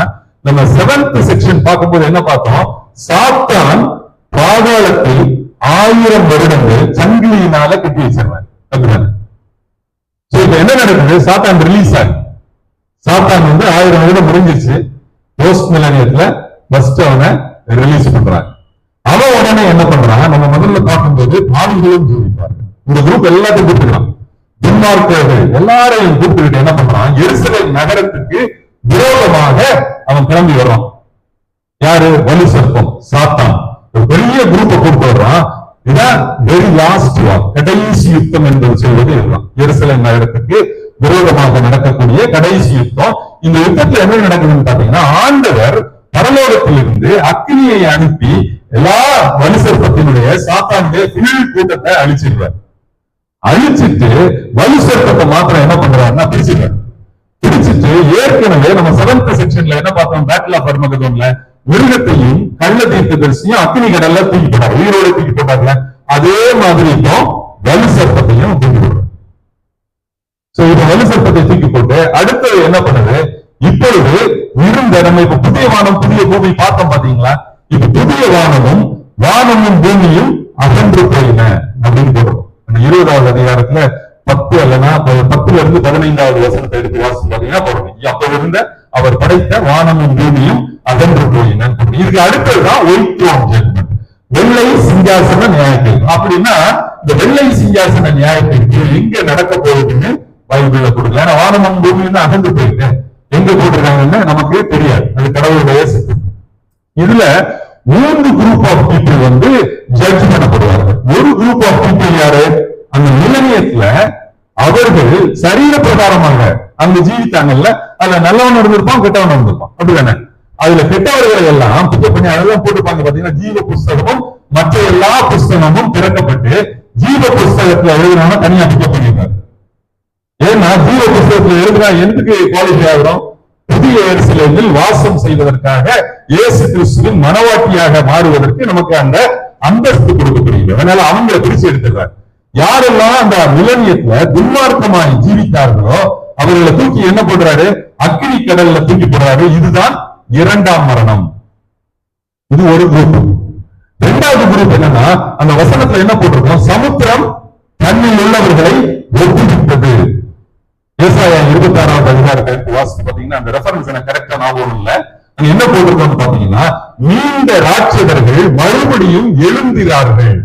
Speaker 2: நம்ம 7th செக்ஷன் பார்க்கும்போது என்ன பார்த்தோம், சாத்தான் பாதாளத்தில் 1000 வருடங்கள் சங்கிலியினால கட்டி வச்சிருவாங்க. இப்ப என்ன நடக்குது, சாத்தான் ரிலீஸ் ஆகி சாத்தான் வந்து 1000 வருடம் முடிஞ்சிருச்சு. போஸ்ட் மிலேனியத்துல ஃபர்ஸ்ட் அவனை ரிலீஸ் பண்றாங்க. அவன் உடனே என்ன பண்றான், நம்ம முதல்ல பார்க்கும்போது பாவிகளும் ஜீவிப்பார்கள். இந்த குரூப் எல்லாத்தையும் கூப்பிட்டுக்கலாம், துன்மார்க்கர்கள் எல்லாரையும் கூப்பிட்டு என்ன பண்றான், எருசலேம் நகரத்துக்கு விரோதமாக அவன் கிளம்பி வர்றான். யாரு? வலு சர்ப்பம் சாத்தான் ஒரு பெரிய குரூப்பை கூப்பிட்டு வர்றான். இதான் வெரி லாஸ்ட் வார், கடைசி யுத்தம் என்பது சொல்வது இதுதான். எருசலேம் நகரத்துக்கு விரோதமாக நடக்கக்கூடிய கடைசி யுத்தம். இந்த யுத்தத்துல என்ன நடக்குதுன்னு பாத்தீங்கன்னா, ஆண்டவர் பரலோகத்திலிருந்து அக்னியை அனுப்பி எல்லா வலு சர்ப்பத்தினுடைய சாத்தானுடைய கூட்டத்தை அழிச்சிருவார். அழிச்சிட்டு வலு சர்ப்பத்தை மாத்திரம் என்ன பண்றாருன்னா பிரிச்சுட்டார். பிரிச்சுட்டு ஏற்கனவே நம்ம 7th செக்ஷன்ல என்ன பார்த்தோம், பேட்டில் ஆஃப் அர்மகதோன்ல மிருகத்தையும் கள்ள தீர்க்கதரிசியும் அக்னி கடல்ல தூக்கி போட்டார், உயிரோட தூக்கி போட்டார்ல, அதே மாதிரி இப்போ வலு சர்ப்பத்தையும் தூக்கி போடுறார். இப்ப வலு சர்ப்பத்தை தூக்கி போட்டு அடுத்தது என்ன பண்ணுது, இப்பொழுது இருந்த நம்ம இப்ப புதிய வானம் புதிய பூமி பார்த்தோம் பாத்தீங்களா, இப்ப புதிய வானமும் பூமியும் அகன்று போயின அப்படின்னு போடுறோம். 20வது அதிகாரத்துல 10 அல்லனா 10ல இருந்து 15வது வசனத்தை எடுத்து வாசிச்சு பாத்தீங்கன்னா போடுறோம். அப்ப இருந்த அவர் படைத்த வானமும் பூமியும் அகன்று போயின. இதுக்கு அடுத்ததுதான் ஒயிட் த்ரோன் ஜட்ஜ்மென்ட், வெள்ளை சிங்காசன நியாயத்தீர்ப்பு. அப்படின்னா இந்த வெள்ளை சிங்காசன நியாயத்தீர்ப்பு எங்க நடக்க போகுதுன்னு பைபிள்ல கொடுக்கல. ஏன்னா வானமும் பூமியும் அகன்று போயிட்டு எங்க போட்டிருக்காங்கன்னு நமக்கு தெரியாது, அது கடவுளுடைய சித்தம். இதுல 3 குரூப் ஆஃப் பீப்புள் வந்து ஜட்ஜ் பண்ணப்படுவார்கள். ஒரு குரூப் ஆஃப் பீப்புள் யாரு, அந்த மிலேனியத்துல அவர்கள் சரீர பிரகாரமாக அங்க ஜீவித்தாங்கல்ல, அதுல நல்லவன் இருந்திருப்பான் கெட்டவன் இருந்திருப்பான், அப்படிதானே. அதுல கெட்டவர்களை எல்லாம் பிக்கப் பண்ணி அதெல்லாம் போட்டுப்பாங்க பாத்தீங்கன்னா, ஜீவ புஸ்தகமும் மற்ற எல்லா புஸ்தகமும் திறக்கப்பட்டு ஜீவ புஸ்தகத்துல எழுதுனா தனியா பிக்கப் பண்ணிருக்காரு. ஏன்னா ஜீவ புஸ்தகத்துல எழுதுனா எதுக்கு குவாலிஃபை ஆகிறோம், புதிய எருசலேமில் வாசம் செய்வதற்காக இயேசு கிறிஸ்துவின் மனவாட்டியாக மாறுவதற்கு நமக்கு அந்த அந்தஸ்து கொடுக்கப்படுகிறது. அதனால அவங்களை பிரிச்சு எடுத்துறாரு. யாரெல்லாம் அந்த மிலேனியத்துல துன்மார்க்கமாய் ஜீவித்தார்களோ அவர்களை தூக்கி என்ன பண்றாரு, அக்னி கடல்ல தூக்கி போடுறாரு. இதுதான் 2ஆம் மரணம். இது ஒரு குரூப். 2வது குரூப் என்னன்னா, அந்த வசனத்துல என்ன போட்டிருக்கோம், சமுத்திரம் தன்னில் உள்ளவர்களை ஒப்புவித்தது. ஏசாயா 26வது அதிகாரத்தை வாசித்து பாத்தீங்கன்னா அந்த ரெஃபரன்ஸ் எனக்கு கரெக்டா ஞாபகம் இல்ல, அங்க என்ன போட்டிருக்கோம்னு பாத்தீங்கன்னா, நீண்ட ராட்சதர்கள் மறுபடியும் எழுந்திரார்கள்.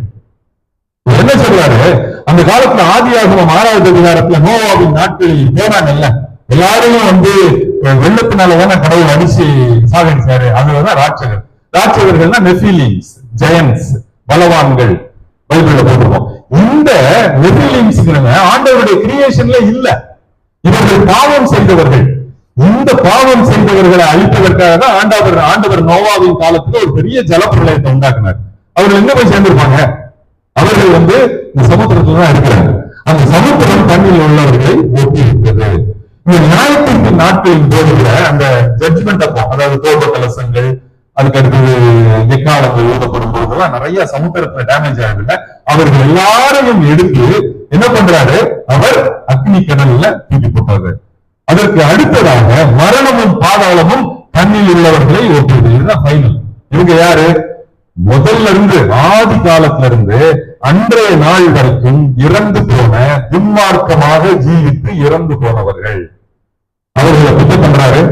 Speaker 2: என்ன சொல்றாரு, அந்த காலத்துல ஆதியாகமம் 6வது அதிகாரத்துல நோவாவின் நாட்களில் போனாங்கல்ல, எல்லாரையும் வந்து வெள்ளத்தினாலதான கடவுள் அடிச்சு சாகடிச்சாரு. அதுலதான் ராட்சதர்கள்னா நெஃபிலிம்ஸ், ஜெயன்ஸ், பலவான்கள் பைபிள்ல போட்டிருக்கோம். இந்த நெஃபிலிம்ஸ் ஆண்டவருடைய கிரியேஷன்ல இல்ல, இவர்கள் பாவம் செய்தவர்கள். இந்த பாவம் செய்தவர்களை அழிப்பதற்காக தான் ஆண்டவர் நோவாவின் காலத்துல ஒரு பெரிய ஜலப்பிரளயத்தை உண்டாக்குனார். அவர்கள் எங்க போய் சேர்ந்திருப்பாங்க, அவர்கள் வந்து இந்த சமுத்திரத்துல தான் இருக்கிறாங்க. அந்த சமுத்திரம் தண்ணியில் உள்ளவர்களை ஒட்டி இருக்கிறது. இந்த நியாயத்திற்கு நாட்களின் போதுல அந்த ஜட்ஜ்மெண்ட் அப்போ, அதாவது கோப கலசங்கள், அதுக்கு அடுத்தது எக்காலங்கள் எழுதப்படும் போதெல்லாம் நிறைய சமுத்திரத்துல டேமேஜ் ஆகுதுல்ல, அவர்கள் எல்லாரையும் எடுத்து என்ன பண்றாரு, அவர் அக்னி கடல்ல தூக்கி போட்டாரு. அதற்கு அடுத்ததாக மரணமும் பாதாளமும் தண்ணில் உள்ளவர்களை ஒப்புது. இதுதான் ஃபைனல். இவங்க யாரு? முதல்ல இருந்து ஆதி காலத்துல இருந்து அன்றைய நாள் வரைக்கும் இறந்து போன, துன்மார்க்கமாக ஜீவித்து இறந்து போனவர்கள், அவர்களை பிக்க பண்றாரு,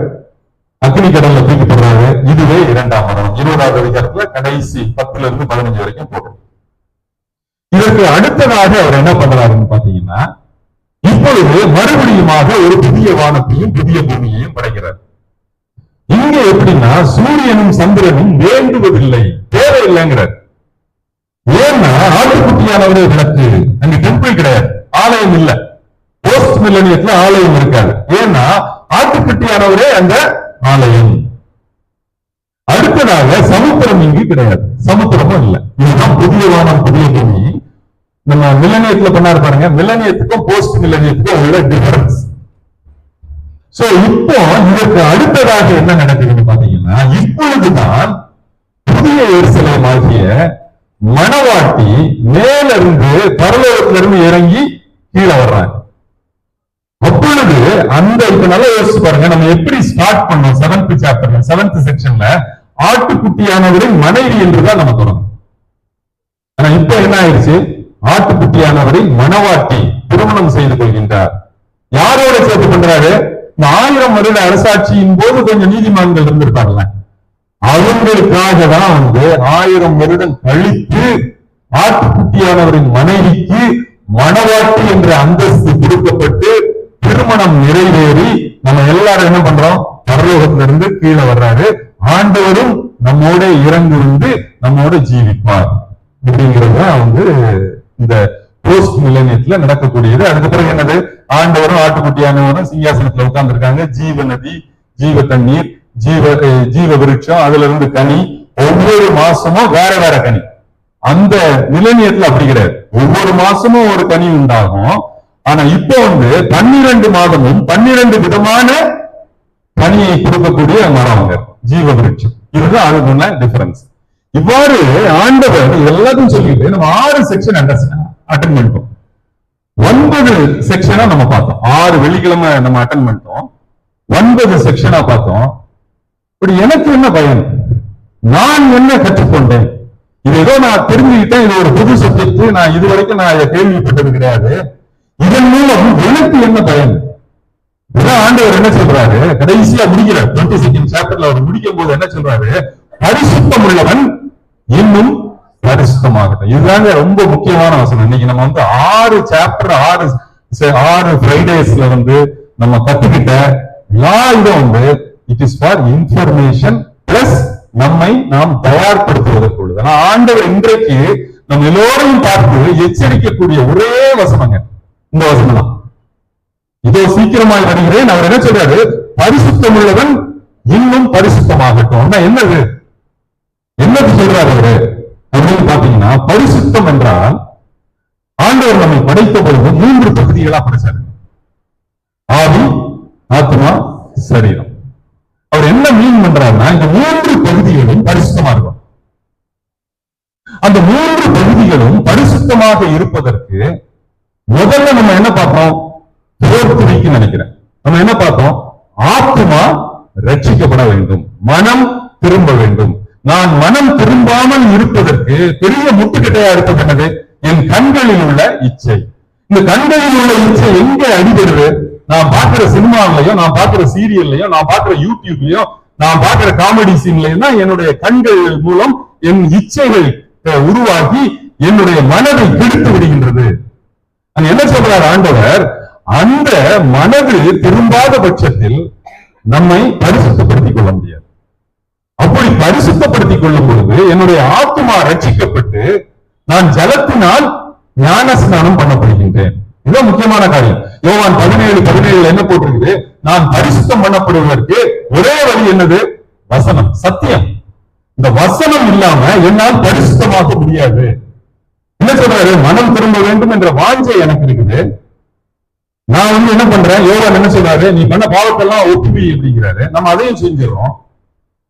Speaker 2: அக்னி கடல்ல தூக்கி போடுறாரு. இதுவே இரண்டாம் மரணம். 20வது அதிகாரத்துல கடைசி 10ல இருந்து 15 வரைக்கும் போடுறோம். இதற்கு அடுத்ததாக அவர் என்ன பண்றாருன்னு பாத்தீங்கன்னா, இப்பொழுது மறுபடியுமாக ஒரு புதிய வானத்தையும் புதிய பூமியையும் படைக்கிறார். இங்க எப்படின்னா, சூரியனும் சந்திரனும் வேண்டுவதில்லை, தேவையில்லைங்கிறார். ஏன்னா ஆட்டுக்குட்டியானவரே விளக்கு. அங்க டெம்பிள் கிடையாது, ஆலயம் இல்ல. போஸ்ட் மில்லனியத்துல ஆலயம் இருக்காது. ஏன்னா ஆட்டுக்குட்டியானவரே அந்த ஆலயம். அடுத்ததாக சமுத்திரம் இங்கு கிடையாது, சமுத்திரமும் இல்லை. இதுதான் புதிய வானம் புதிய பூமி. நம்ம மில்லனியத்துல பண்ணாரு பாருங்க, மில்லனியத்துக்கும் போஸ்ட் மில்லனியத்துக்கும் உள்ள டிஃபரன்ஸ். சோ இப்போ இதற்கு அடுத்ததாக என்ன நடக்குதுன்னு பாத்தீங்கன்னா, இப்பொழுதுதான் புதிய எருசலேம் ஆகிய மணவாட்டி மேல இருந்து பரலோகத்திலிருந்து இறங்கி கீழே வர்றாங்க. அப்பொழுது அந்த இப்ப நல்லா யோசிச்சு பாருங்க, நம்ம எப்படி ஸ்டார்ட் பண்ணோம் 7th சாப்டர்ல 7th செக்ஷன்ல ஆட்டுக்குட்டியானவரின் மனைவி என்றுதான் நம்ம தொடங்கும். ஆனா இப்ப என்ன ஆயிடுச்சு, ஆட்டுக்குட்டியானவரின் மணவாட்டி திருமணம் செய்து கொள்கின்றார். யாரோட சேர்த்து பண்றாரு? இந்த 1000 வருட அரசாட்சியின் போது கொஞ்சம் நீதிமான்கள் இருந்திருப்பாங்கல்ல, அவங்களுக்காக தான் 1000 வருடம் கழித்து ஆட்டுக்குட்டியானவரின் மனைவிக்கு மணவாட்டி என்ற அந்தஸ்து கொடுக்கப்பட்டு திருமணம் நிறைவேறி நம்ம எல்லாரும் என்ன பண்றோம், பரலோகத்திலிருந்து கீழே வர்றாரு. ஆண்டவரும் நம்மோட இறங்கு வந்து நம்மோட ஜீவிப்பார். அப்படிங்கிறது இந்த போஸ்ட் மில்லனியத்துல நடக்கக்கூடியது. அதுக்கு பிறகு என்னது, ஆண்டவரும் ஆட்டுக்குட்டியானவரும் சிங்காசனத்துல உட்கார்ந்து இருக்காங்க. ஜீவ நதி, ஜீவ தண்ணீர், ஜீவ விருட்சம், அதுல இருந்து கனி, ஒவ்வொரு மாசமும் வேற வேற கனி. அந்த மில்லனியத்துல அப்படி கிடையாது, ஒவ்வொரு மாசமும் ஒரு கனி உண்டாகும். ஆனா இப்போ 12 மாதமும் 12 விதமான கனியை கொடுக்கக்கூடிய மரங்க ஜீவ விருட்சம். இதுதான் அதுக்குள்ள டிஃபரன்ஸ். இவ்வாறு ஆண்டவர் எல்லாத்தையும் சொல்லிட்டு நம்ம 6 செக்ஷன் அட்டன் பண்ணிட்டோம். 9 செக்ஷனா நம்ம பார்த்தோம். 6 வெள்ளிக்கிழமை நம்ம அட்டன் பண்ணிட்டோம், 9 செக்ஷனா பார்த்தோம். இப்படி எனக்கு என்ன பயன், நான் என்ன கற்றுக்கொண்டேன், இது ஏதோ நான் தெரிஞ்சுக்கிட்டேன், இது ஒரு புது சப்ஜெக்ட், நான் இதுவரைக்கும் நான் இதை கேள்விப்பட்டது கிடையாது, இதன் மூலம் எனக்கு என்ன பயன்? ஆண்டவர் என்ன சொல்றாரு, கடைசியா முடிக்கிறார் 22nd சாப்டர்ல அவர் முடிக்கும் போது என்ன சொல்றாரு, பரிசுத்தம் உள்ளவன் இன்னும் பரிசுத்தமாகட்டும். இதுதாங்க ரொம்ப முக்கியமான வசனம். இன்னைக்கு நம்ம 6 சாப்டர் 6 ஃப்ரைடேஸ்ல நம்ம கத்துக்கிட்ட எல்லா இதுவும் it is for information plus நம்மை நாம் தயார்படுத்துவதற்கு உள்ளது. ஆனா ஆண்டவர் இன்றைக்கு நம்ம எல்லோரையும் பார்த்து எச்சரிக்கக்கூடிய ஒரே வசனங்க இந்த வசனம் தான். இதோ சீக்கிரமாய் வருகிறேன். அவர் என்ன சொல்றாரு, பரிசுத்தம் உள்ளவன் இன்னும் பரிசுத்தமாகட்டும். என்னது என்னது சொல்றாரு அவரு அப்படின்னு பாத்தீங்கன்னா, பரிசுத்தம் என்றால் ஆண்டவர் நம்மை படைத்த பொழுது 3 பகுதிகளா படைச்சாரு, ஆவி, ஆத்மா, சரீரம். அவர் என்ன மீன் பண்றாருன்னா, இந்த 3 பகுதிகளும் பரிசுத்தமா இருக்கும். அந்த 3 பகுதிகளும் பரிசுத்தமாக இருப்பதற்கு முதல்ல நம்ம என்ன பார்த்தோம், 4th week நினைக்கிறேன், நம்ம என்ன பார்த்தோம், ஆத்மா ரட்சிக்கப்பட வேண்டும், மனம் திரும்ப வேண்டும். நான் மனம் திரும்பாமல் இருப்பதற்கு பெரிய முட்டுக்கட்டையா இருப்பது என்னது, என் கண்களில் உள்ள இச்சை. இந்த கண்களில் உள்ள இச்சை எங்க அடிபடுது, நான் பார்க்கிற சினிமாவிலையும், நான் பார்க்கிற சீரியல்லையும், நான் பார்க்கிற யூடியூப்லயும், நான் பார்க்கிற காமெடி சீன்லயும் தான் என்னுடைய கண்கள் மூலம் என் இச்சைகள் உருவாகி என்னுடைய மனதை கெடுத்து விடுகின்றது. என்ன சொல்றார் ஆண்டவர், அந்த மனது திரும்பாத பட்சத்தில் நம்மை பரிசுத்தப்படுத்திக் கொள்ள முடியாது. அப்படி பரிசுத்தப்படுத்திக் கொள்ளும் பொழுது என்னுடைய ஆத்மா ரட்சிக்கப்பட்டு நான் ஜலத்தினால் ஞான ஸ்நானம் பண்ணப்படுகின்றேன். இதுதான் முக்கியமான காரியம். யோவான் 17:17 என்ன போட்டிருக்குது, நான் பரிசுத்தம் பண்ணப்படுவதற்கு ஒரே வழி என்னது, வசனம், சத்தியம். இந்த வசனம் இல்லாம என்னால் பரிசுத்தமாக முடியாது. என்ன சொல்றாரு, மனம் திரும்ப வேண்டும் என்ற வாஞ்சை எனக்கு இருக்குது, நான் வந்து என்ன பண்றேன், யோவான் என்ன சொல்றாரு, நீ பண்ண பாவத்தெல்லாம் ஒப்புவி அப்படிங்கிறாரு. நம்ம அதையும் செஞ்சிடறோம்.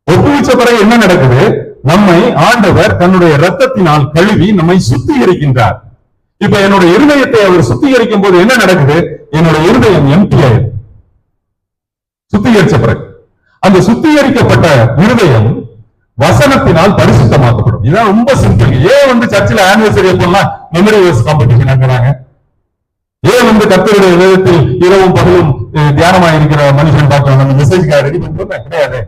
Speaker 2: ஒப்புவிச்ச பிறகு என்ன நடக்குது, நம்மை ஆண்டவர் தன்னுடைய இரத்தத்தினால் கழுவி நம்மை சுத்திகரிக்கின்றார். இப்ப என்னுடைய இருதயத்தை அவர் சுத்திகரிக்கும் போது என்ன நடக்குது, என்னோட இருதயம் எம்டி ஆயிடும். சுத்திகரிச்ச பிறகு அந்த சுத்திகரிக்கப்பட்ட இருதயம் வசனத்தினால் பரிசுத்தமாக்கப்படும். இதுதான் ரொம்ப சிம்பிள். ஏன் வந்து சர்ச்சில் ஆனிவர்சரி எப்பெல்லாம் மெமரி வேர்ஸ் காம்படிஷன் நடக்கிறாங்க? ஏன் வந்து கர்த்தருடைய வேதத்தில் இரவும் பகலும் தியானமா இருக்கிற மனுஷன் பார்க்கலாம் அந்த மெசேஜ்க்காக ரெடி பண்றோம் கிடையாது.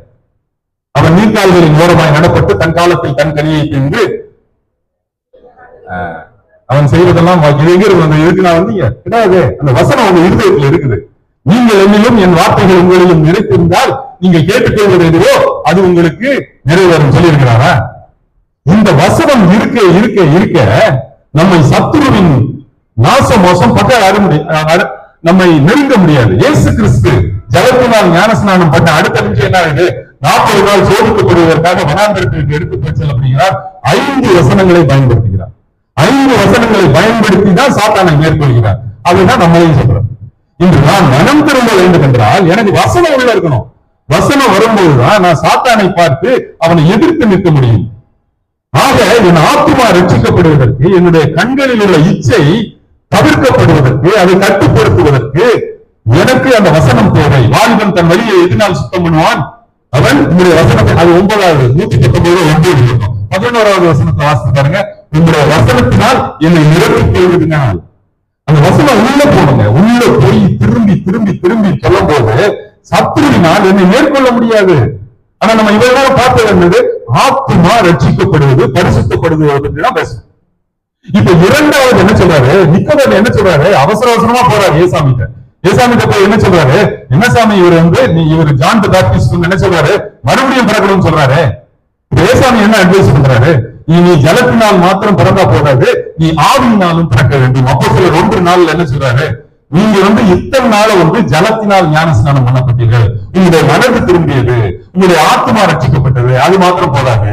Speaker 2: அவன் நீர்கால்களின் ஓரமாய் நடப்பட்டு தன் காலத்தில் தன் கனியை தின்று அவன் செய்வதெல்லாம் இதுக்கு நான் வந்தீங்க கிடையாது. அந்த வசனம் உங்க இருதயத்தில் இருக்குது. நீங்கள் என்னிலும் என் வார்த்தைகள் உங்களிலும் நிறைத்திருந்தால் நீங்கள் கேட்டுக்கொள்வது எதுவோ அது உங்களுக்கு நிறைவேறும் சொல்லியிருக்கிறாரா? இந்த வசனம் இருக்க இருக்க இருக்க நம்மை சத்துருவின் நாச மோசம் நம்மை நெருங்க முடியாது. இயேசு கிறிஸ்து ஜலத்தினால் ஞானஸ்நானம் பண்ண அடுத்த நிமிஷம் என்ன ஆகுது, 40 நாள் சோதிக்கப்படுவதற்காக வனாந்தரத்திற்கு எடுத்து செல்ல அப்படிங்கிறார். 5 வசனங்களை பயன்படுத்துகிறார். 5 வசனங்களை பயன்படுத்தி தான் சாத்தானை மேற்கொள்கிறார். அதுதான் நம்மளையும் சொல்றோம். இன்று நான் மனம் திரும்ப வேண்டும் என்றால் எனக்கு வசனம் உள்ள இருக்கணும். வசனம் வரும்போதுதான் நான் சாத்தானை பார்த்து அவனை எதிர்த்து நிற்க முடியும். ஆக என் ஆத்மா ரட்சிக்கப்படுவதற்கு, என்னுடைய கண்களில் உள்ள இச்சை தவிர்க்கப்படுவதற்கு, அதை கட்டுப்படுத்துவதற்கு எனக்கு அந்த வசனம் தேவை. வாலிபன் தன் வழியை எதினால் சுத்தம் பண்ணுவான், அவன் உங்களுடைய வசனத்தை, அது 9வது 119 11வது வசனத்தை வாசித்து பாருங்க. உங்களுடைய வசனத்தினால் என்னை நிரப்பிக் கொள்வதனால் அந்த வசனம் உள்ள போடுங்க. உள்ள போய் திரும்பி திரும்பி திரும்பி சொல்லும் போது சத்துருவினால் என்னை மேற்கொள்ள முடியாது. ஆனா நம்ம இவ்வளவு பார்த்தது என்னது, ஆத்மா ரட்சிக்கப்படுவது பரிசுத்தப்படுவது பற்றி தான் பேசணும். இப்ப 2வது என்ன சொல்றாரு, நிக்கோதேம் என்ன சொல்றாரு, அவசர அவசரமா போறாரு ஏசாமிட்ட போய் என்ன சொல்றாரு, என்ன சாமி இவர் வந்து இவர் ஜான் தி பேப்டிஸ்ட் என்ன சொல்றாரு, மறுபடியும் பிறக்கணும்னு சொல்றாரு. ஏசாமி என்ன அட்வைஸ் பண்றாரு, நீ ஜலத்தினால் மாத்திரம் பிறந்தா போதாது, நீ ஆவியினாலும் பிறக்க வேண்டும். அப்போஸ்தலர் 1:4 என்ன சொல்றாரு, நீங்க வந்து இத்தனை நாள வந்து ஜலத்தினால் ஞான ஸ்நானம் பண்ணப்பட்டீர்கள், உங்களுடைய மனது திரும்பியது, உங்களுடைய ஆத்மா ரட்சிக்கப்பட்டது, அது மாத்திரம் போதாது.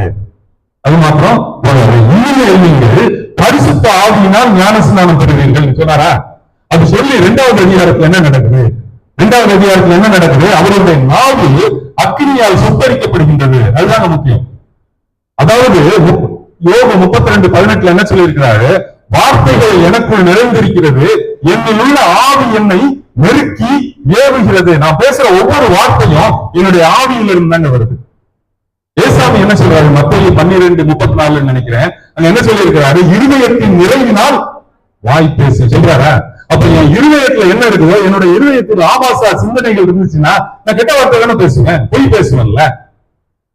Speaker 2: இனிமேல் நீங்கள் பரிசுத்த ஆவியினால் ஞான ஸ்நானம் பெறுவீர்கள் சொன்னாரா? அது சொல்லி 2வது அதிகாரத்துல என்ன நடக்குது, 2வது அதிகாரத்துல என்ன நடக்குது, அவருடைய நாவு அக்கினியால் சுத்தரிக்கப்படுகின்றது. அதுதான் முக்கியம். அதாவது யோகம் 32:18 என்ன சொல்லியிருக்கிறாரு, வார்த்தைகள் எனக்குள் நிறைந்திருக்கிறது, என்னில் உள்ள ஆவி என்னை நெருக்கி ஏவுகிறது. நான் பேசுற ஒவ்வொரு வார்த்தையும் என்னுடைய ஆவியில் இருந்தாங்க வருது. ஏசாமி என்ன சொல்றாரு, மத்தேயு 12:34 நினைக்கிறேன், அங்க என்ன சொல்லியிருக்கிறாரு, இருதயத்தின் நிறைவினால் வாய் பேச சொல்றாரா? அப்ப என் இருதயத்துல என்ன இருக்குதோ, என்னோட இருதயத்தில் ஆபாச சிந்தனைகள் இருந்துச்சுன்னா நான் கெட்ட வார்த்தை தானே பேசுவேன், பொய் பேசுவேன்ல,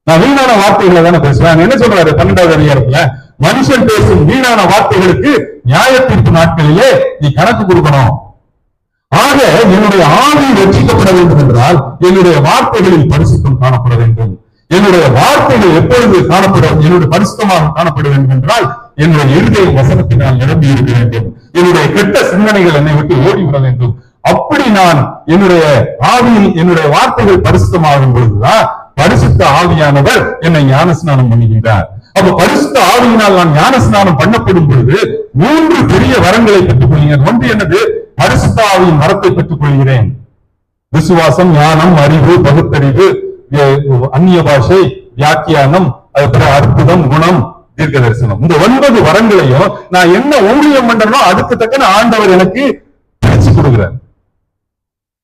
Speaker 2: நான் வீணான வார்த்தைகளை தானே பேசுவேன். என்ன சொல்றாரு 12வது அதிகாரத்துல, மனுஷன் பேசும் வீணான வார்த்தைகளுக்கு நியாய தீர்ப்பு நாட்களிலே நீ கணக்கு கொடுக்கணும். ஆக என்னுடைய ஆவி ரட்சிக்கப்பட வேண்டும் என்றால் என்னுடைய வார்த்தைகளில் பரிசுத்தம் காணப்பட வேண்டும். என்னுடைய வார்த்தைகள் எப்பொழுது என்னுடைய பரிசுத்தமாக காணப்பட வேண்டும் என்றால் என்னுடைய இருதய வசனத்தினால் நிரம்பி இருக்க வேண்டும். என்னுடைய கெட்ட சிந்தனைகள் என்னை விட்டு ஓடிவிட வேண்டும். அப்படி நான் என்னுடைய ஆவியில் என்னுடைய வார்த்தைகள் பரிசுத்தமாகும் பொழுதுதான் பரிசுத்த ஆவியானவர் என்னை ஞானஸ்நானம் பண்ணுகின்றார். அப்ப பரிசுத்த ஆவியினால் நான் ஞானஸ்நானம் பண்ணப்படும் பொழுது 3 பெரிய வரங்களை பெற்றுக் கொள்கிறேன். ஒன்று என்னது, பரிசுத்த ஆவியின் வரத்தை பெற்றுக் கொள்கிறேன். விசுவாசம், ஞானம், அறிவு, பகுத்தறிவு, அந்நிய பாஷை, வியாக்கியானம், அதுக்கப்புறம் அற்புதம், குணம், தீர்க்க தரிசனம். இந்த 9 வரங்களையும் நான் என்ன ஊழியம் பண்றனோ அதுக்கு தக்க ஆண்டவர் எனக்கு பிரிச்சு கொடுக்கிறார்.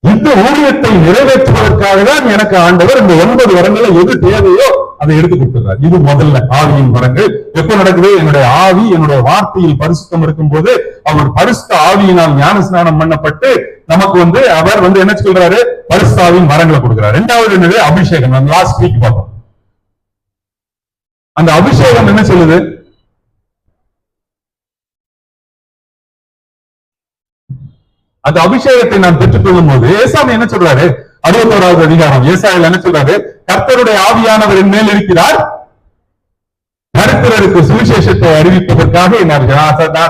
Speaker 2: இந்த ஊழியத்தை நிறைவேற்றுவதற்காக தான் எனக்கு ஆண்டவர் இந்த 9 வரங்களை எது தேவையோ அதை எடுத்து கொடுத்துறார். இது முதல்ல ஆவியின் வரங்கள். எப்ப நடக்குது, என்னுடைய ஆவி என்னுடைய வார்த்தையில் பரிசுத்தம் இருக்கும் போது அவர் பரிசுத்த ஆவியினால் ஞான ஸ்நானம் பண்ணப்பட்டு நமக்கு வந்து அவர் வந்து என்ன சொல்றாரு, பரிசுத்த ஆவியின் வரங்களை கொடுக்கிறார். 2வது என்னது, அபிஷேகம். லாஸ்ட் வீக் பார்த்தோம். அந்த அபிஷேகம் என்ன சொல்லுது, அந்த அபிஷேகத்தை நான் பெற்றுக் கொள்ளும் போது ஏசாமி என்ன சொல்றாரு, 61வது அதிகாரம் ஏசாயால என்ன சொல்றாரு, கர்த்தருடைய ஆவியானவர் என் மேல் இருக்கிறார், தரித்திரருக்கு சுவிசேஷத்தை அறிவிப்பதற்காக நான்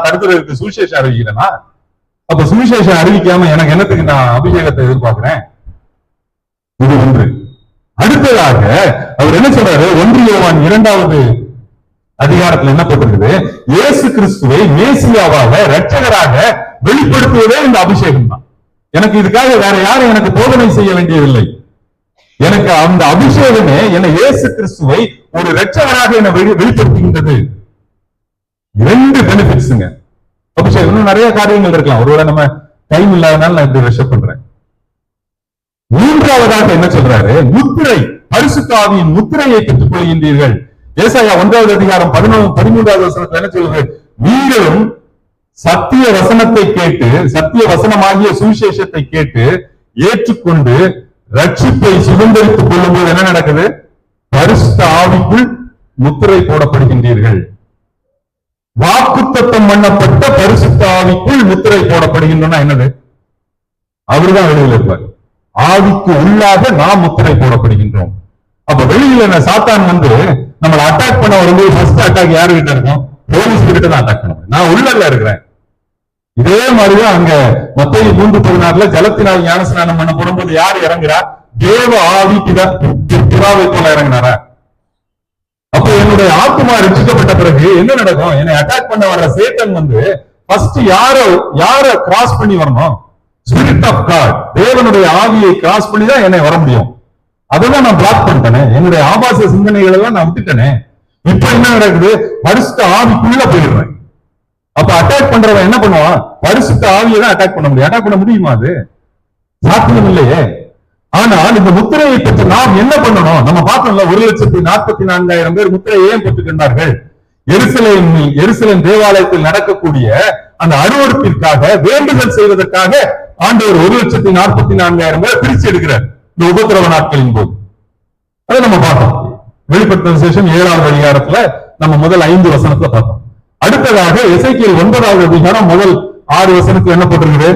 Speaker 2: தரித்திரருக்கு சுவிசேஷம் அறிவிக்கிறேனா? அப்ப சுவிசேஷம் அறிவிக்காம எனக்கு என்னத்துக்கு நான் அபிஷேகத்தை எதிர்பார்க்கிறேன்? இது ஒன்று. அடுத்ததாக அவர் என்ன சொல்றாரு, 1 யோவான் 2வது அதிகாரத்துல என்ன போட்டிருக்குது, இயேசு கிறிஸ்துவை மேசியாவாக இரட்சகராக வெளிப்படுத்துவதே இந்த அபிஷேகம் தான். எனக்கு இதுக்காக வேற யாரும் எனக்கு போதனை செய்ய வேண்டியதில்லை. எனக்கு அந்த அபிஷேகமே என்னை இயேசு கிறிஸ்துவை ஒரு இரட்சகராக என்னை வெளிப்படுத்துகின்றது. 2 பெனிஃபிட்ஸ்ங்க அபிஷேகம். இன்னும் நிறைய காரியங்கள் இருக்கலாம், ஒருவேளை நம்ம டைம் இல்லாதனால நான் இப்படி ரெஷப் பண்றேன். 3ஆவதாக என்ன சொல்றாரு? முத்திரை, பரிசுத்த ஆவியின் முத்திரையை பெற்றுக் கொள்கின்றீர்கள். ஏசாயா 1வது அதிகாரம் 13வது வசனத்துல என்ன சொல்றது? நீங்களும் சத்திய வசனத்தை கேட்டு, சத்திய வசனமாகிய சுவிசேஷத்தை கேட்டு ஏற்றுக்கொண்டு ரட்சிப்பை சுதந்திரித்துக் கொள்ளும்போது என்ன நடக்குது? பரிசுத்த ஆவிக்குள் முத்திரை போடப்படுகின்றீர்கள். வாக்குத்தத்தம் பண்ணப்பட்ட பரிசுத்த ஆவிக்குள் முத்திரை போடப்படுகின்றன. என்னது? அவர்தான் வெளியில் இருப்பார். ஆவிக்கு உள்ளாக நாம் முத்திரை போடப்படுகின்றோம். அப்ப வெளியில சாத்தான் வந்து நம்மளை அட்டாக் பண்ண வரும்போது ஃபர்ஸ்ட் அட்டாக் யாரு கிட்ட இருக்கும்? போலீஸ் கிட்ட தான் அட்டாக் பண்ணுவேன். நான் உள்ளல இருக்கிறேன். இதே மாதிரிதான் அங்க மத்தேயு 3:16 ஜலத்தினால் ஞானஸ்நானம் பண்ண போடும்போது யார் இறங்குறா? தேவ ஆவி புறாவை போல இறங்கினாரா? அப்ப என்னுடைய ஆத்மா ரட்சிக்கப்பட்ட பிறகு என்ன நடக்கும்? என்னை அட்டாக் பண்ண வர்ற சேத்தன் வந்து ஃபர்ஸ்ட் யார கிராஸ் பண்ணி வரணும்? ஸ்பிரிட் ஆஃப் காட், தேவனுடைய ஆவியை கிராஸ் பண்ணி தான் என்னை வர முடியும். அதெல்லாம் நான் பிளாக் பண்ணிட்டேனே, என்னுடைய ஆபாச சிந்தனைகள் எல்லாம் நான் விட்டுட்டேனே. இப்ப என்ன நடக்குது? பரிசுத்த ஆவிக்குள்ள போயிடுறேன். அப்ப அட்டாக் பண்றவன் என்ன பண்ணுவான்? பரிசுத்த ஆவியை தான் அட்டாக் பண்ண முடியும். அட்டாக் பண்ண முடியுமா? அது சாத்தியம் இல்லையே. ஆனால் இந்த முத்திரையை பெற்று நாம் என்ன பண்ணணும்? நம்ம பார்த்தோம்ல, 1,44,000 பேர் முத்திரையை ஏன் பெற்றுக்கொண்டார்கள்? எருசலேம் தேவாலயத்தில் நடக்கக்கூடிய அந்த அருவருப்பிற்காக, வேண்டுதல் செய்வதற்காக ஆண்டவர் 1,44,000 பேர் பிரிச்சு எடுக்கிறார் இந்த உபத்திரவ நாட்களின் போது. அதை நம்ம பார்த்தோம். வெளிப்படுத்தின விசேஷம் 7வது அதிகாரத்துல நம்ம முதல் 5 வசனத்துல பார்த்தோம். அடுத்ததாக எசேக்கியேல் 9வது அதிகாரம் முதல் 6 வசனத்துல என்ன போட்டிருக்குது?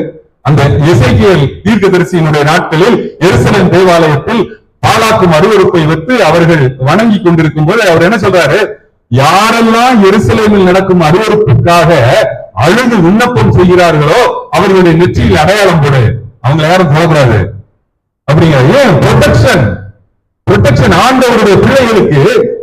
Speaker 2: அந்த எசேக்கியேல் தீர்க்கதரிசியினுடைய நாட்களில் எருசலேம் தேவாலயத்தில் பாலாக்கும் அருவருப்பை வைத்து அவர்கள் வணங்கி கொண்டிருக்கும் போது அவர் என்ன சொல்றாரு? யாரெல்லாம் எருசலேமில் நடக்கும் அருவருப்புக்காக அழுது விண்ணப்பம் செய்கிறார்களோ அவர்களுடைய நெற்றியில் அடையாளம் போடு, அவங்க யாரும் போகக்கூடாது அப்படிங்கிற. ஏன்? ப்ரொடெக்ஷன். ஆண்டவருடைய பிள்ளைகளுக்கு